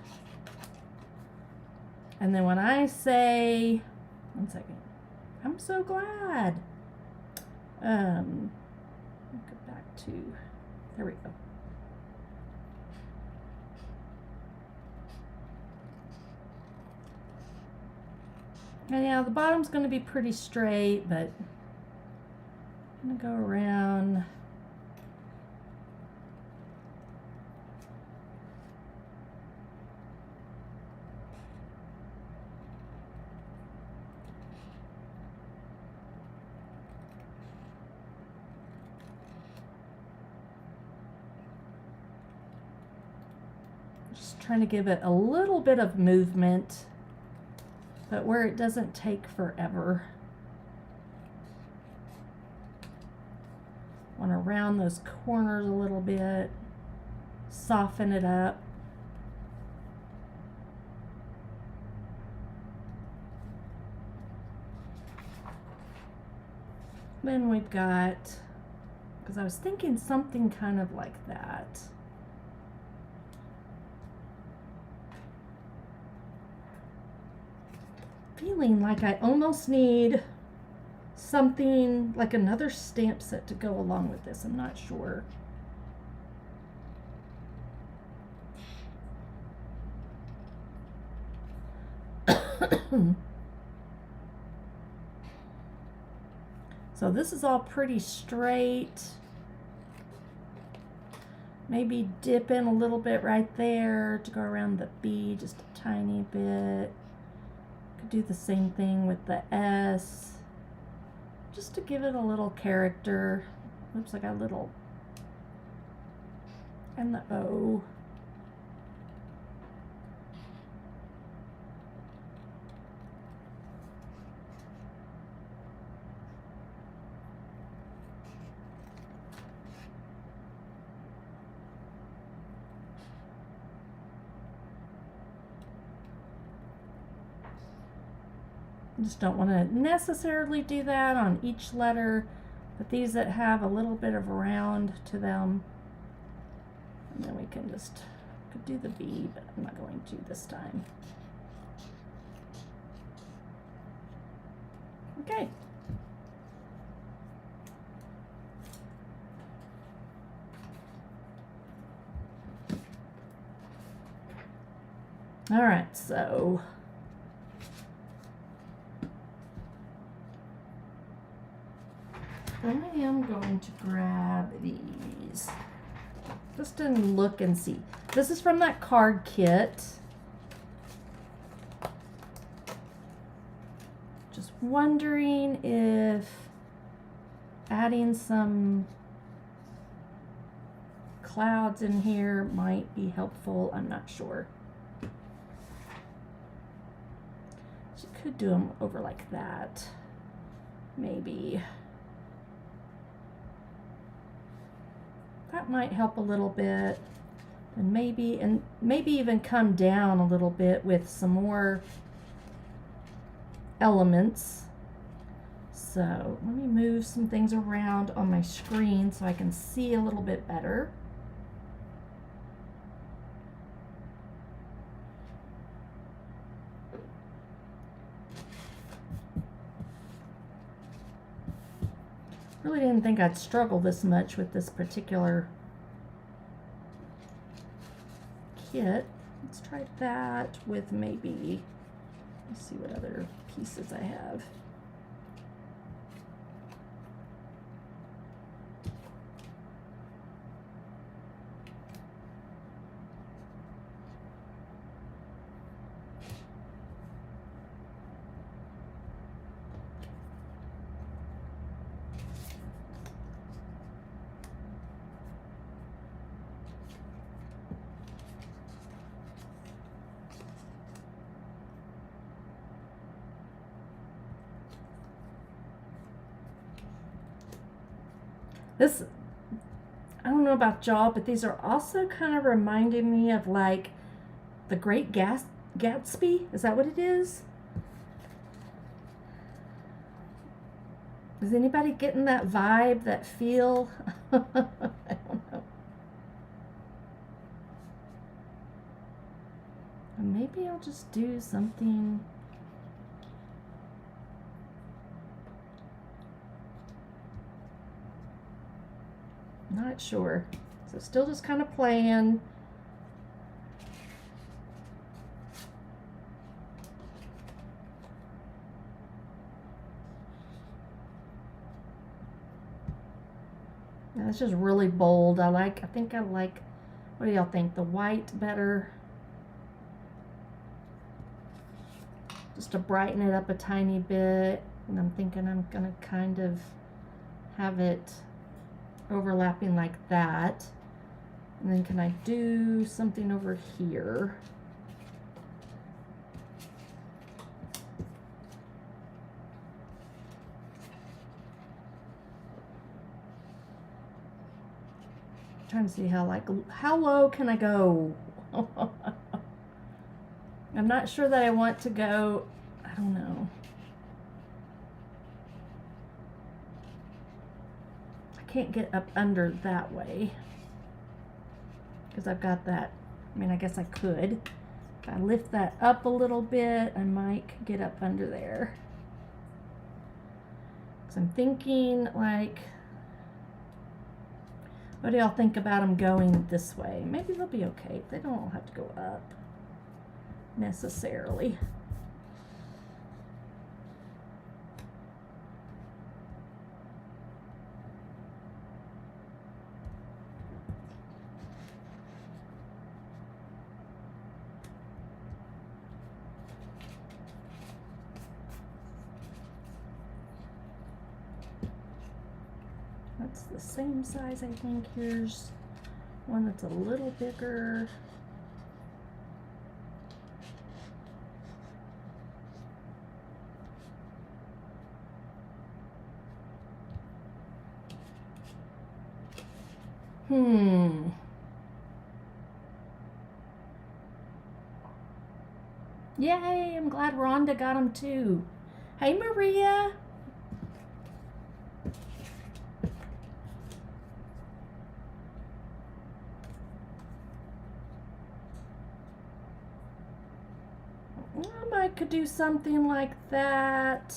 And then when I say, one second, I'm so glad. Go back to, there we go. And yeah, the bottom's going to be pretty straight, but I'm going to go around. Just trying to give it a little bit of movement, but where it doesn't take forever. Want to round those corners a little bit, soften it up. Then we've got, because I was thinking something kind of like that. Feeling like I almost need something like another stamp set to go along with this. I'm not sure. So this is all pretty straight. Maybe dip in a little bit right there to go around the B just a tiny bit. Could do the same thing with the S, just to give it a little character. Looks like a little, and the O. Just don't want to necessarily do that on each letter, but these that have a little bit of round to them, and then we can just could do the B, but I'm not going to this time. Okay. All right, so I am going to grab these just to look and see. This is from that card kit. Just wondering if adding some clouds in here might be helpful. I'm not sure. So could do them over like that, maybe. That might help a little bit, and maybe even come down a little bit with some more elements. So let me move some things around on my screen so I can see a little bit better. Really didn't think I'd struggle this much with this particular kit. Let's try that with maybe, let's see what other pieces I have. This, I don't know about y'all, but these are also kind of reminding me of like The Great Gatsby. Is that what it is? Is anybody getting that vibe, that feel? I don't know. And maybe I'll just do something. Not sure. So still just kind of playing. Now, this is really bold. I think I like, what do y'all think? The white better? Just to brighten it up a tiny bit. And I'm thinking I'm gonna kind of have it overlapping like that. And then can I do something over here? I'm trying to see how low can I go? I'm not sure that I want to go, I don't know. I can't get up under that way because I've got that. I mean, I guess I could. If I lift that up a little bit, I might get up under there. Because I'm thinking like, what do y'all think about them going this way? Maybe they'll be okay. They don't all have to go up necessarily. That's the same size, I think. Here's one that's a little bigger. Yay, I'm glad Rhonda got them too. Hey, Maria. I could do something like that.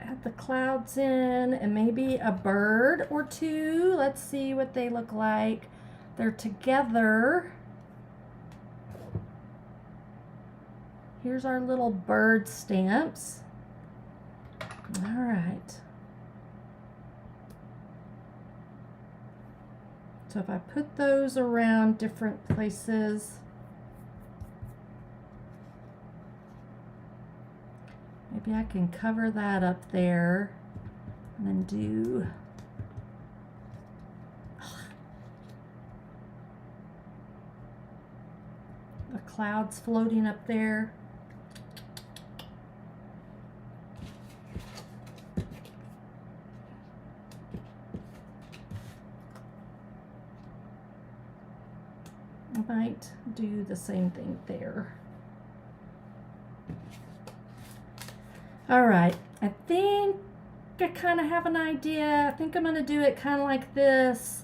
Add the clouds in and maybe a bird or two. Let's see what they look like. They're together. Here's our little bird stamps. All right. So if I put those around different places, maybe I can cover that up there and then do the clouds floating up there. I might do the same thing there. All right, I think I kind of have an idea. I think I'm going to do it kind of like this,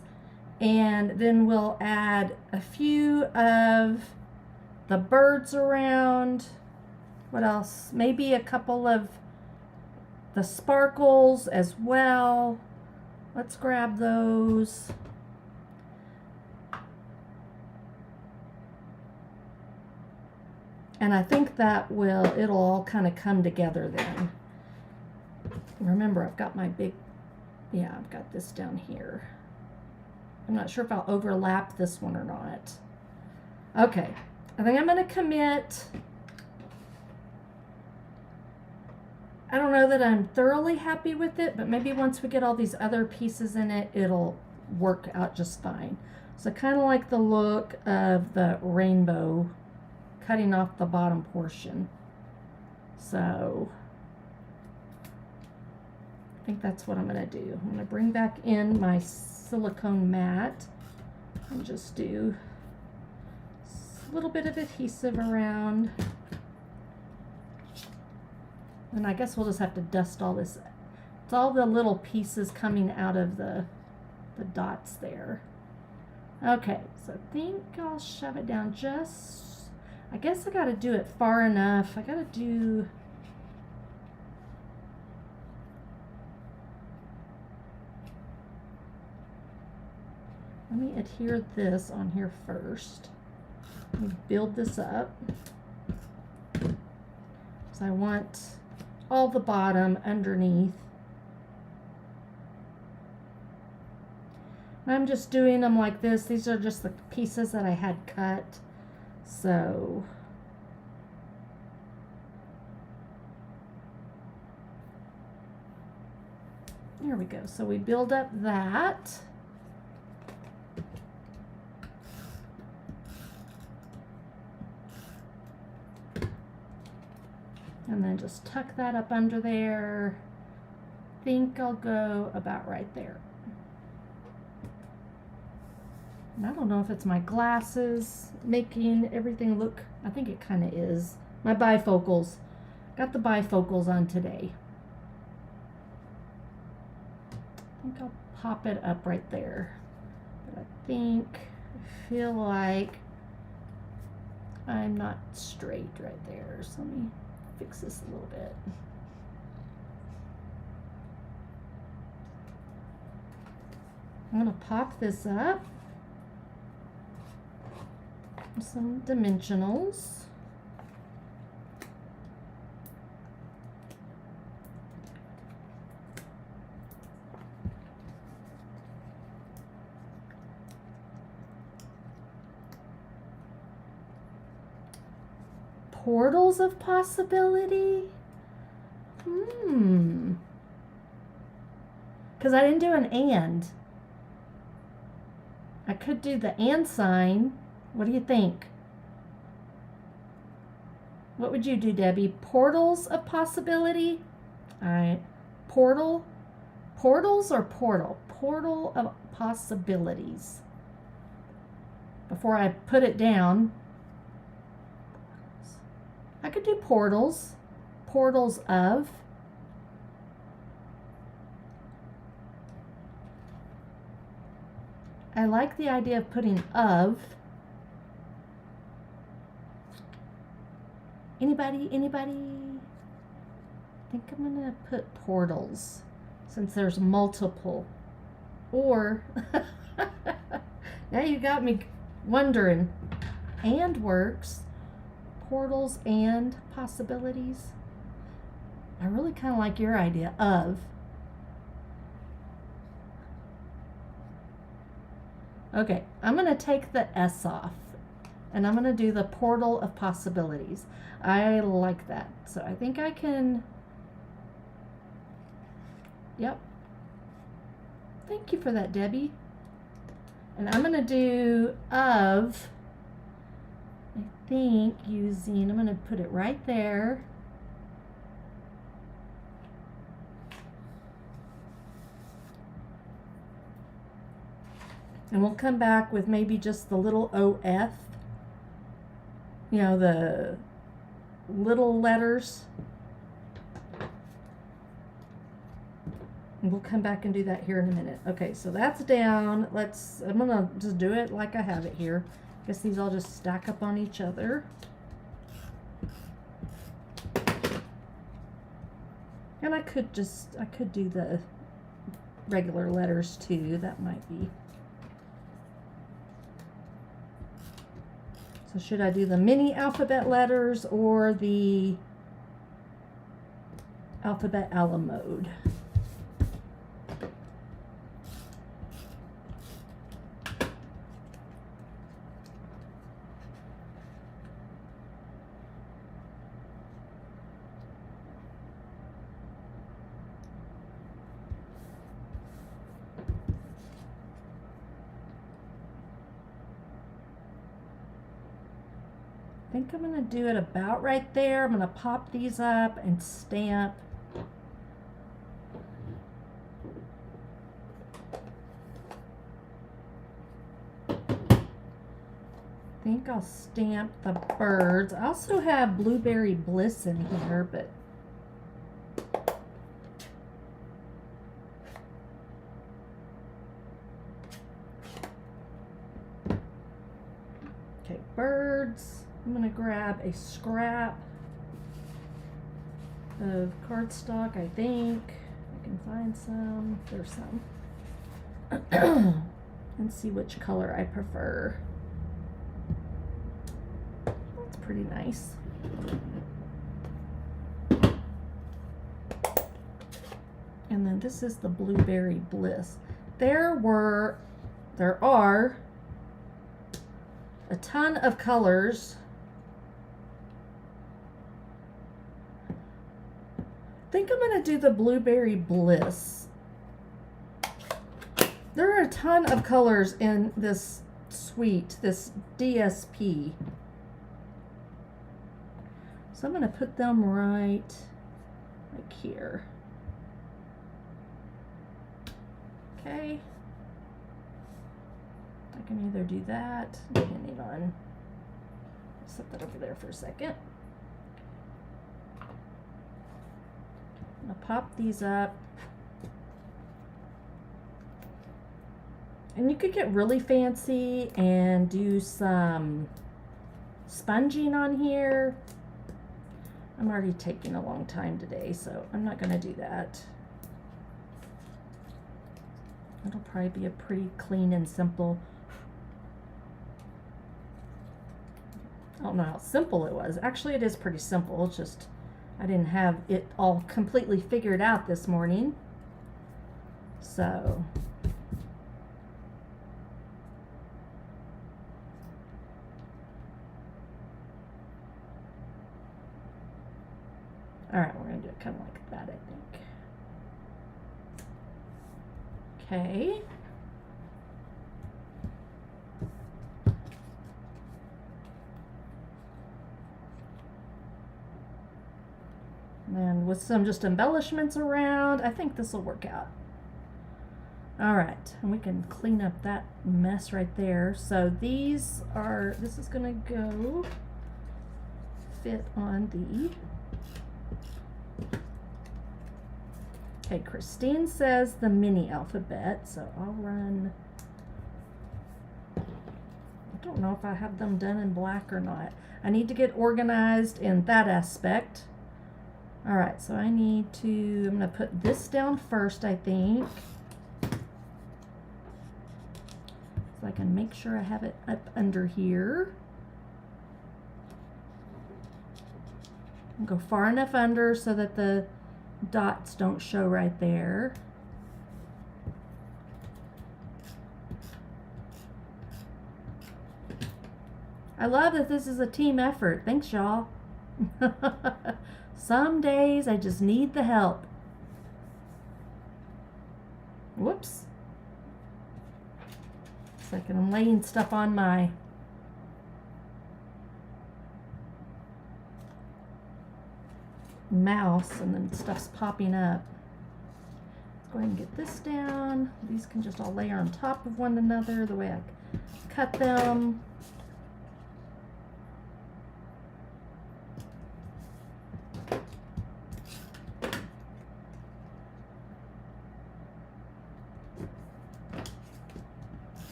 and then we'll add a few of the birds around. What else? Maybe a couple of the sparkles as well. Let's grab those. And I think that it'll all kind of come together then. Remember, I've got my big, yeah, I've got this down here. I'm not sure if I'll overlap this one or not. Okay, I think I'm going to commit. I don't know that I'm thoroughly happy with it, but maybe once we get all these other pieces in it, it'll work out just fine. So kind of like the look of the rainbow, cutting off the bottom portion. So I think that's what I'm going to do. I'm going to bring back in my silicone mat and just do a little bit of adhesive around. And I guess we'll just have to dust all this. It's all the little pieces coming out of the dots there. Okay, so I think I'll shove it down just, I guess I gotta do it far enough. I gotta do, let me adhere this on here first. Let me build this up. So I want all the bottom underneath. And I'm just doing them like this. These are just the pieces that I had cut. So there we go. So we build up that. And then just tuck that up under there. Think I'll go about right there. And I don't know if it's my glasses making everything look, I think it kind of is. My bifocals. Got the bifocals on today. I think I'll pop it up right there. But I feel like I'm not straight right there. So let me fix this a little bit. I'm going to pop this up. Some dimensionals. Portals of possibility? Because I didn't do an and. I could do the and sign. What do you think? What would you do, Debbie? Portals of possibility? All right. Portal? Portals or portal? Portal of possibilities. Before I put it down, I could do portals. Portals of. I like the idea of putting of. Anybody? I think I'm gonna put portals since there's multiple. Or, now you got me wondering. And works. Portals and possibilities. I really kind of like your idea of. Okay, I'm gonna take the S off. And I'm going to do the portal of possibilities. I like that. So I think I can, yep. Thank you for that, Debbie. And I'm going to do of, I think using, I'm going to put it right there. And we'll come back with maybe just the little OF. You know, the little letters. And we'll come back and do that here in a minute. Okay, so that's down. I'm gonna just do it like I have it here. I guess these all just stack up on each other. And I could do the regular letters too. That might be. So should I do the mini alphabet letters or the alphabet a la mode? I think I'm going to do it about right there. I'm going to pop these up and stamp. I think I'll stamp the birds. I also have Blueberry Bliss in here, but I'm going to grab a scrap of cardstock, I think. I can find some. There's some. And see which color I prefer. That's pretty nice. And then this is the Blueberry Bliss. There are a ton of colors. I think I'm going to do the Blueberry Bliss. There are a ton of colors in this suite, this DSP. So I'm going to put them right like here. Okay. I can either do that, depending on, set that over there for a second. I'm going to pop these up. And you could get really fancy and do some sponging on here. I'm already taking a long time today, so I'm not going to do that. It'll probably be a pretty clean and simple. I don't know how simple it was. Actually, it is pretty simple. It's just I didn't have it all completely figured out this morning. So all right, we're going to do it kind of like that, I think. Okay. And then with some just embellishments around, I think this will work out. All right, and we can clean up that mess right there. So this is going to go fit on the. Okay, Christine says the mini alphabet, so I'll run. I don't know if I have them done in black or not. I need to get organized in that aspect. All right, so I'm going to put this down first, I think. So I can make sure I have it up under here. And go far enough under so that the dots don't show right there. I love that this is a team effort. Thanks, y'all. Some days I just need the help. Whoops. Second, I'm laying stuff on my mouse and then stuff's popping up. Let's go ahead and get this down. These can just all layer on top of one another the way I cut them.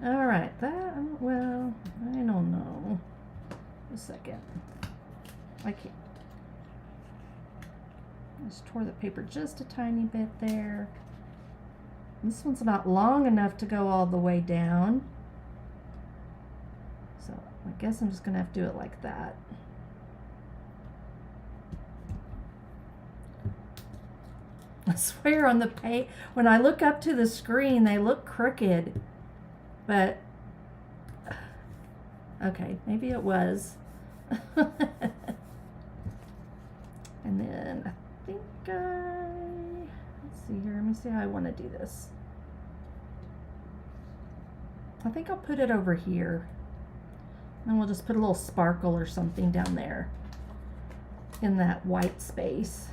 All right, well, I don't know. A second. I can't. Just tore the paper just a tiny bit there. This one's not long enough to go all the way down. So I guess I'm just gonna have to do it like that. I swear on the page, when I look up to the screen, they look crooked. But, okay, maybe it was. And then I think let's see here, let me see how I want to do this. I think I'll put it over here. And we'll just put a little sparkle or something down there in that white space.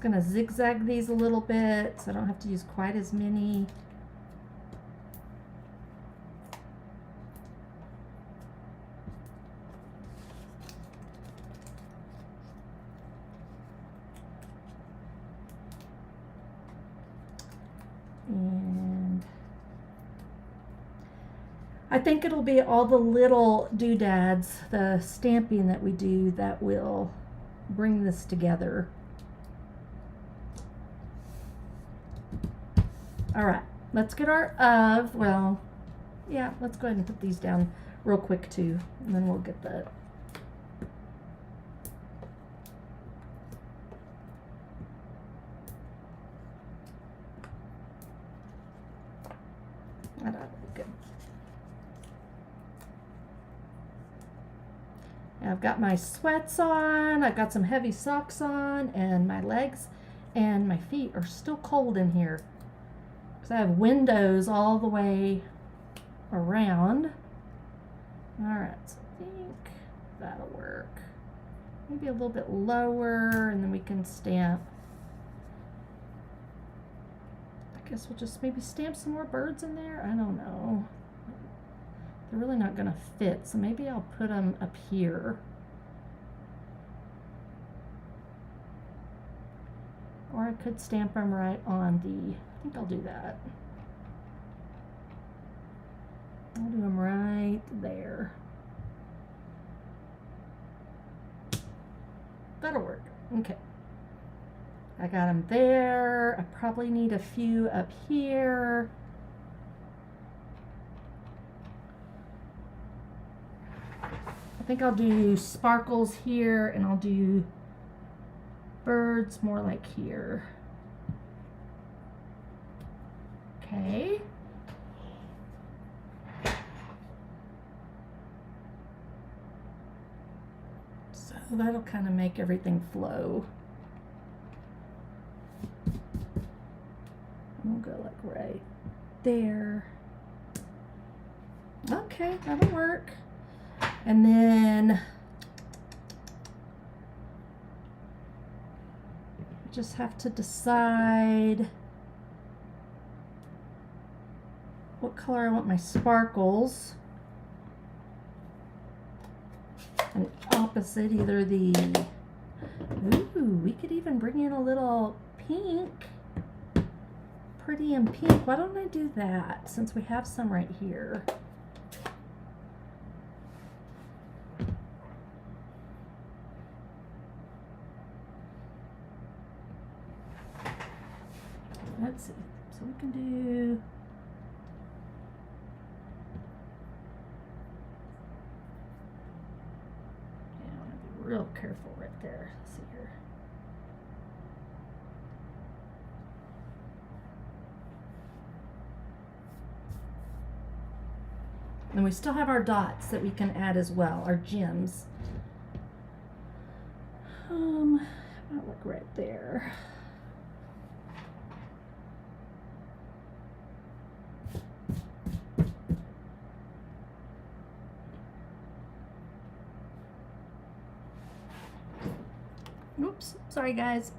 Going to zigzag these a little bit so I don't have to use quite as many. I think it'll be all the little doodads, the stamping that we do, that will bring this together. All right, let's get our well, yeah, let's go ahead and put these down real quick too, and then we'll get the good. I've got my sweats on, I've got some heavy socks on, and my legs and my feet are still cold in here because I have windows all the way around. All right, so I think that'll work. Maybe a little bit lower, and then we can stamp. I guess we'll just maybe stamp some more birds in there. I don't know. They're really not gonna fit, so maybe I'll put them up here. Or I could stamp them right on the, I think I'll do that. I'll do them right there. That'll work. Okay. I got them there. I probably need a few up here. I think I'll do sparkles here, and I'll do birds more like here. Okay. So that'll kind of make everything flow. We'll go like right there. Okay, that'll work. And then I just have to decide what color I want my sparkles. And opposite either the, ooh, we could even bring in a little pink. Pretty and pink. Why don't I do that since we have some right here? Let's see. So we can do, yeah, I want to be real careful right there. Let's see here. And we still have our dots that we can add as well, our gems. I'll look right there. Oops, sorry guys.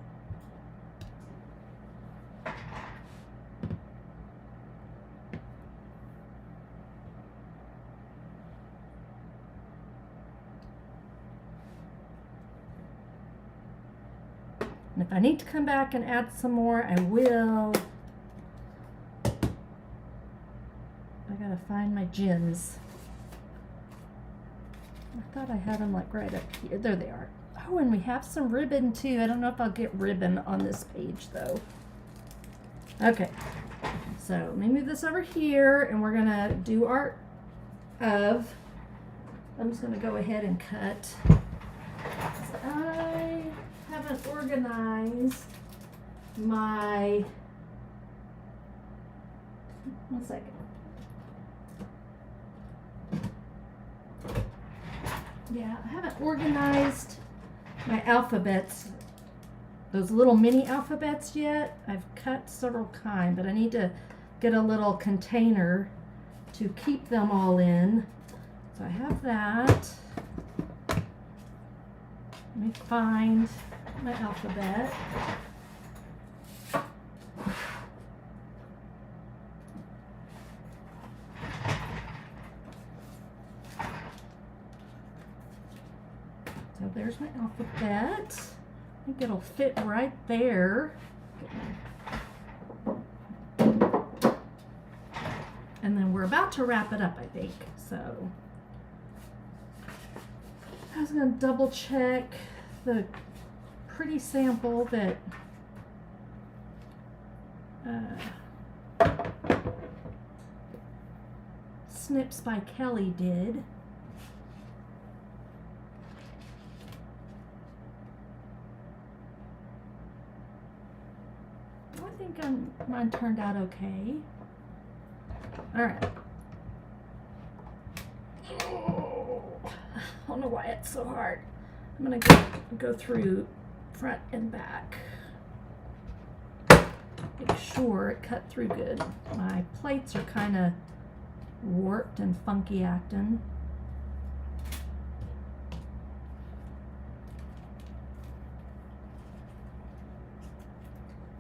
And if I need to come back and add some more, I will. I gotta find my gems. I thought I had them like right up here. There they are. Oh, and we have some ribbon too. I don't know if I'll get ribbon on this page though. Okay, so let me move this over here, and we're gonna do our of. I'm just gonna go ahead and cut. So I haven't organized my, one second. Yeah, I haven't organized my alphabets, those little mini alphabets yet. I've cut several kinds, but I need to get a little container to keep them all in. So I have that. Let me find my alphabet. So there's my alphabet. I think it'll fit right there. And then we're about to wrap it up, I think. So I was going to double check the pretty sample that Snips by Kelly did. I think mine turned out okay. All right. Oh, I don't know why it's so hard. I'm gonna go through front and back. Make sure it cut through good. My plates are kind of warped and funky acting.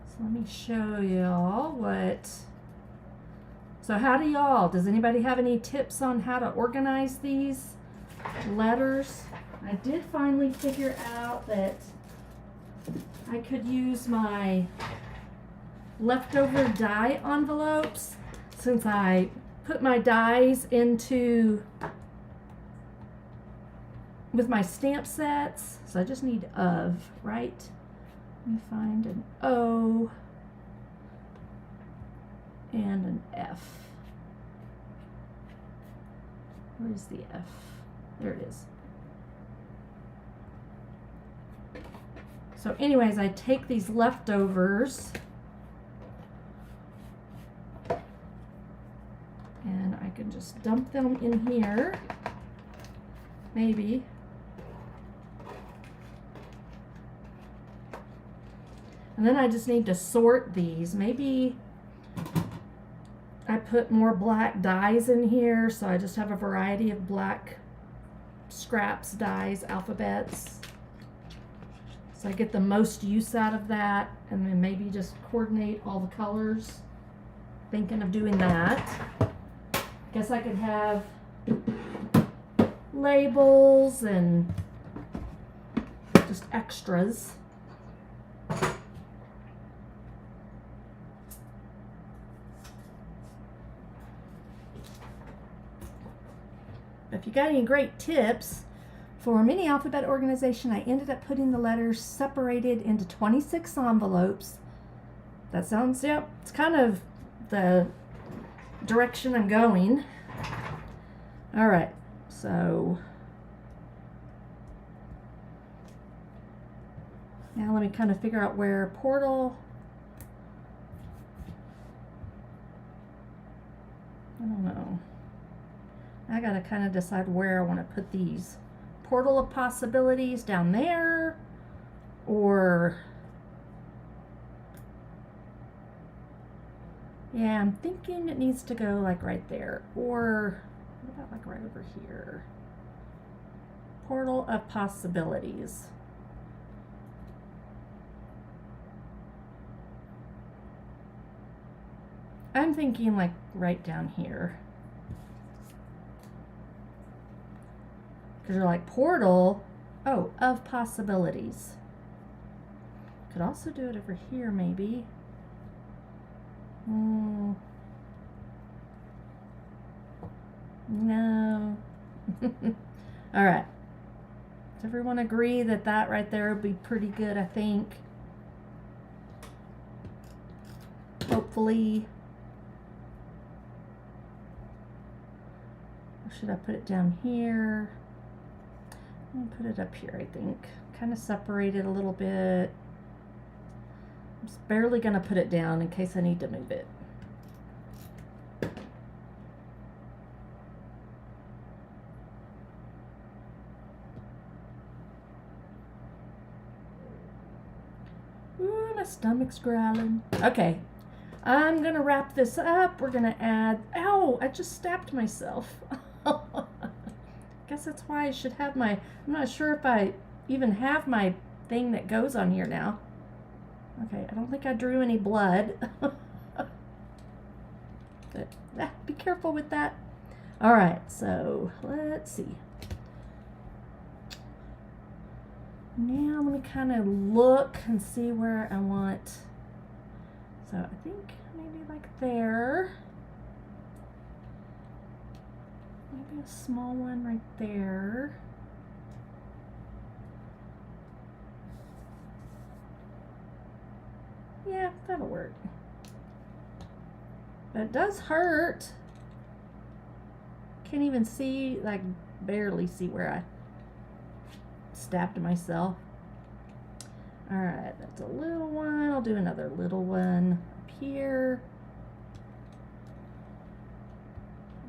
So let me show y'all what. So how do y'all, does anybody have any tips on how to organize these letters? I did finally figure out that I could use my leftover die envelopes since I put my dies into with my stamp sets. So I just need of, right? Let me find an O and an F. Where's the F? There it is. So anyways, I take these leftovers and I can just dump them in here, maybe. And then I just need to sort these. Maybe I put more black dies in here, so I just have a variety of black scraps, dies, alphabets. So I get the most use out of that, and then maybe just coordinate all the colors. Thinking of doing that. Guess I could have labels and just extras. If you got any great tips for mini alphabet organization, I ended up putting the letters separated into 26 envelopes. That sounds, yep, it's kind of the direction I'm going. All right, so now let me kind of figure out where portal. I don't know. I gotta kind of decide where I want to put these. Portal of possibilities down there, or yeah, I'm thinking it needs to go like right there, or what about like right over here? Portal of possibilities. I'm thinking like right down here. Because you're like, portal, oh, of possibilities. Could also do it over here, maybe. No. All right. Does everyone agree that that right there would be pretty good, I think? Hopefully. Or should I put it down here? I'll put it up here, I think. Kind of separate it a little bit. I'm just barely going to put it down in case I need to move it. Ooh, my stomach's growling. Okay, I'm going to wrap this up. We're going to add... Ow, I just stabbed myself. Guess that's why I should have my... I'm not sure if I even have my thing that goes on here now. Okay, I don't think I drew any blood. But be careful with that. All right, so let's see. Now let me kind of look and see where I want. So I think maybe like there. Maybe a small one right there. Yeah, that'll work. But it does hurt. Can't even see, like barely see where I stabbed myself. Alright, that's a little one. I'll do another little one up here.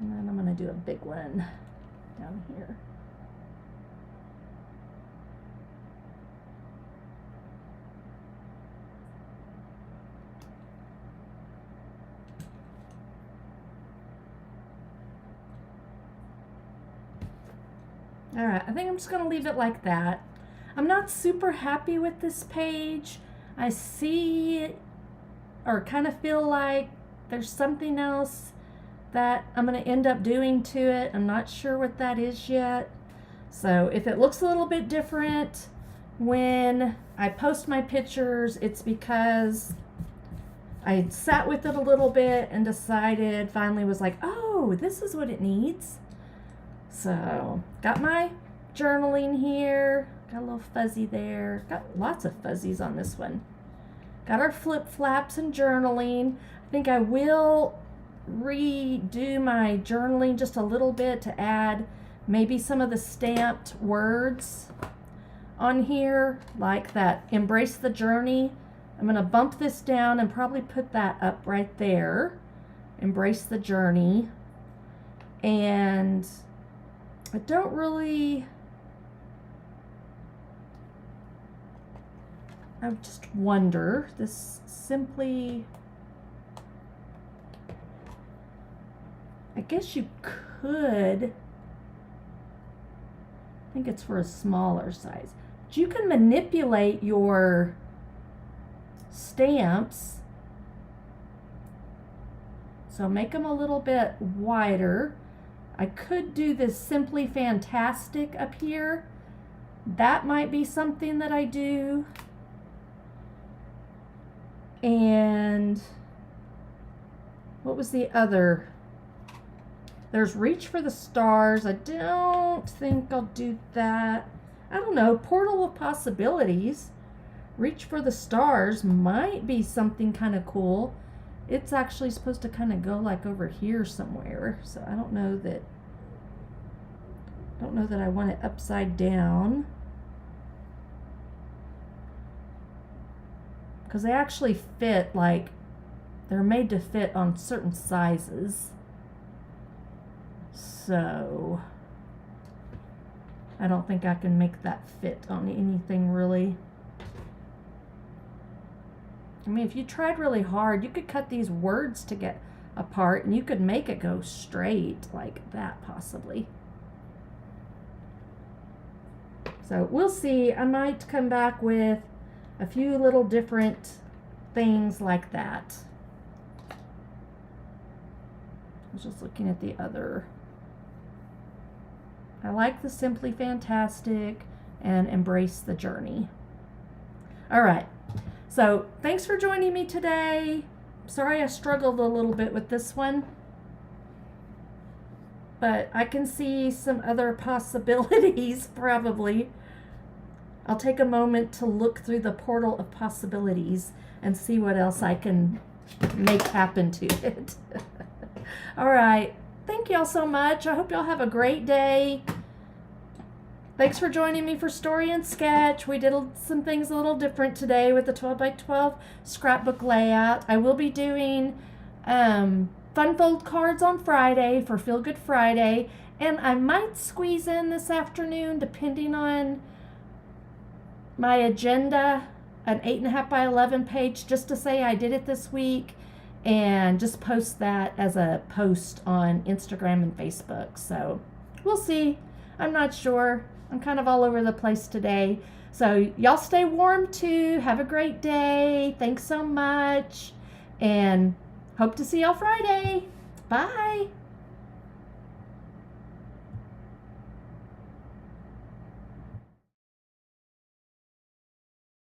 And then I'm going to do a big one down here. Alright, I think I'm just going to leave it like that. I'm not super happy with this page. I see or kind of feel like there's something else that I'm going to end up doing to it. I'm not sure what that is yet. So if it looks a little bit different when I post my pictures, it's because I sat with it a little bit and decided, finally was like, oh, this is what it needs. So, got my journaling here. Got a little fuzzy there. Got lots of fuzzies on this one. Got our flip flaps and journaling. I think I will redo my journaling just a little bit to add maybe some of the stamped words on here, like that embrace the journey. I'm going to bump this down and probably put that up right there. Embrace the journey. And I don't really, I just wonder, this simply, I guess you could, I think it's for a smaller size, but you can manipulate your stamps, so make them a little bit wider. I could do this Simply Fantastic up here. That might be something that I do. And what was the other? There's Reach for the Stars. I don't think I'll do that. I don't know. Portal of Possibilities. Reach for the Stars might be something kind of cool. It's actually supposed to kind of go like over here somewhere, so I don't know that I want it upside down, because they actually fit, like they're made to fit on certain sizes, so I don't think I can make that fit on anything really. I mean, if you tried really hard, you could cut these words to get apart and you could make it go straight like that possibly. So we'll see. I might come back with a few little different things like that. I was just looking at the other. I like the Simply Fantastic and Embrace the Journey. All right. So thanks for joining me today. Sorry I struggled a little bit with this one, but I can see some other possibilities probably. I'll take a moment to look through the portal of possibilities and see what else I can make happen to it. All right. Thank y'all so much. I hope y'all have a great day. Thanks for joining me for Story and Sketch. We did some things a little different today with the 12 by 12 scrapbook layout. I will be doing fun fold cards on Friday for Feel Good Friday, and I might squeeze in this afternoon, depending on my agenda, an 8.5 by 11 page just to say I did it this week, and just post that as a post on Instagram and Facebook. So we'll see. I'm not sure. I'm kind of all over the place today. So y'all stay warm too. Have a great day. Thanks so much. And hope to see y'all Friday. Bye.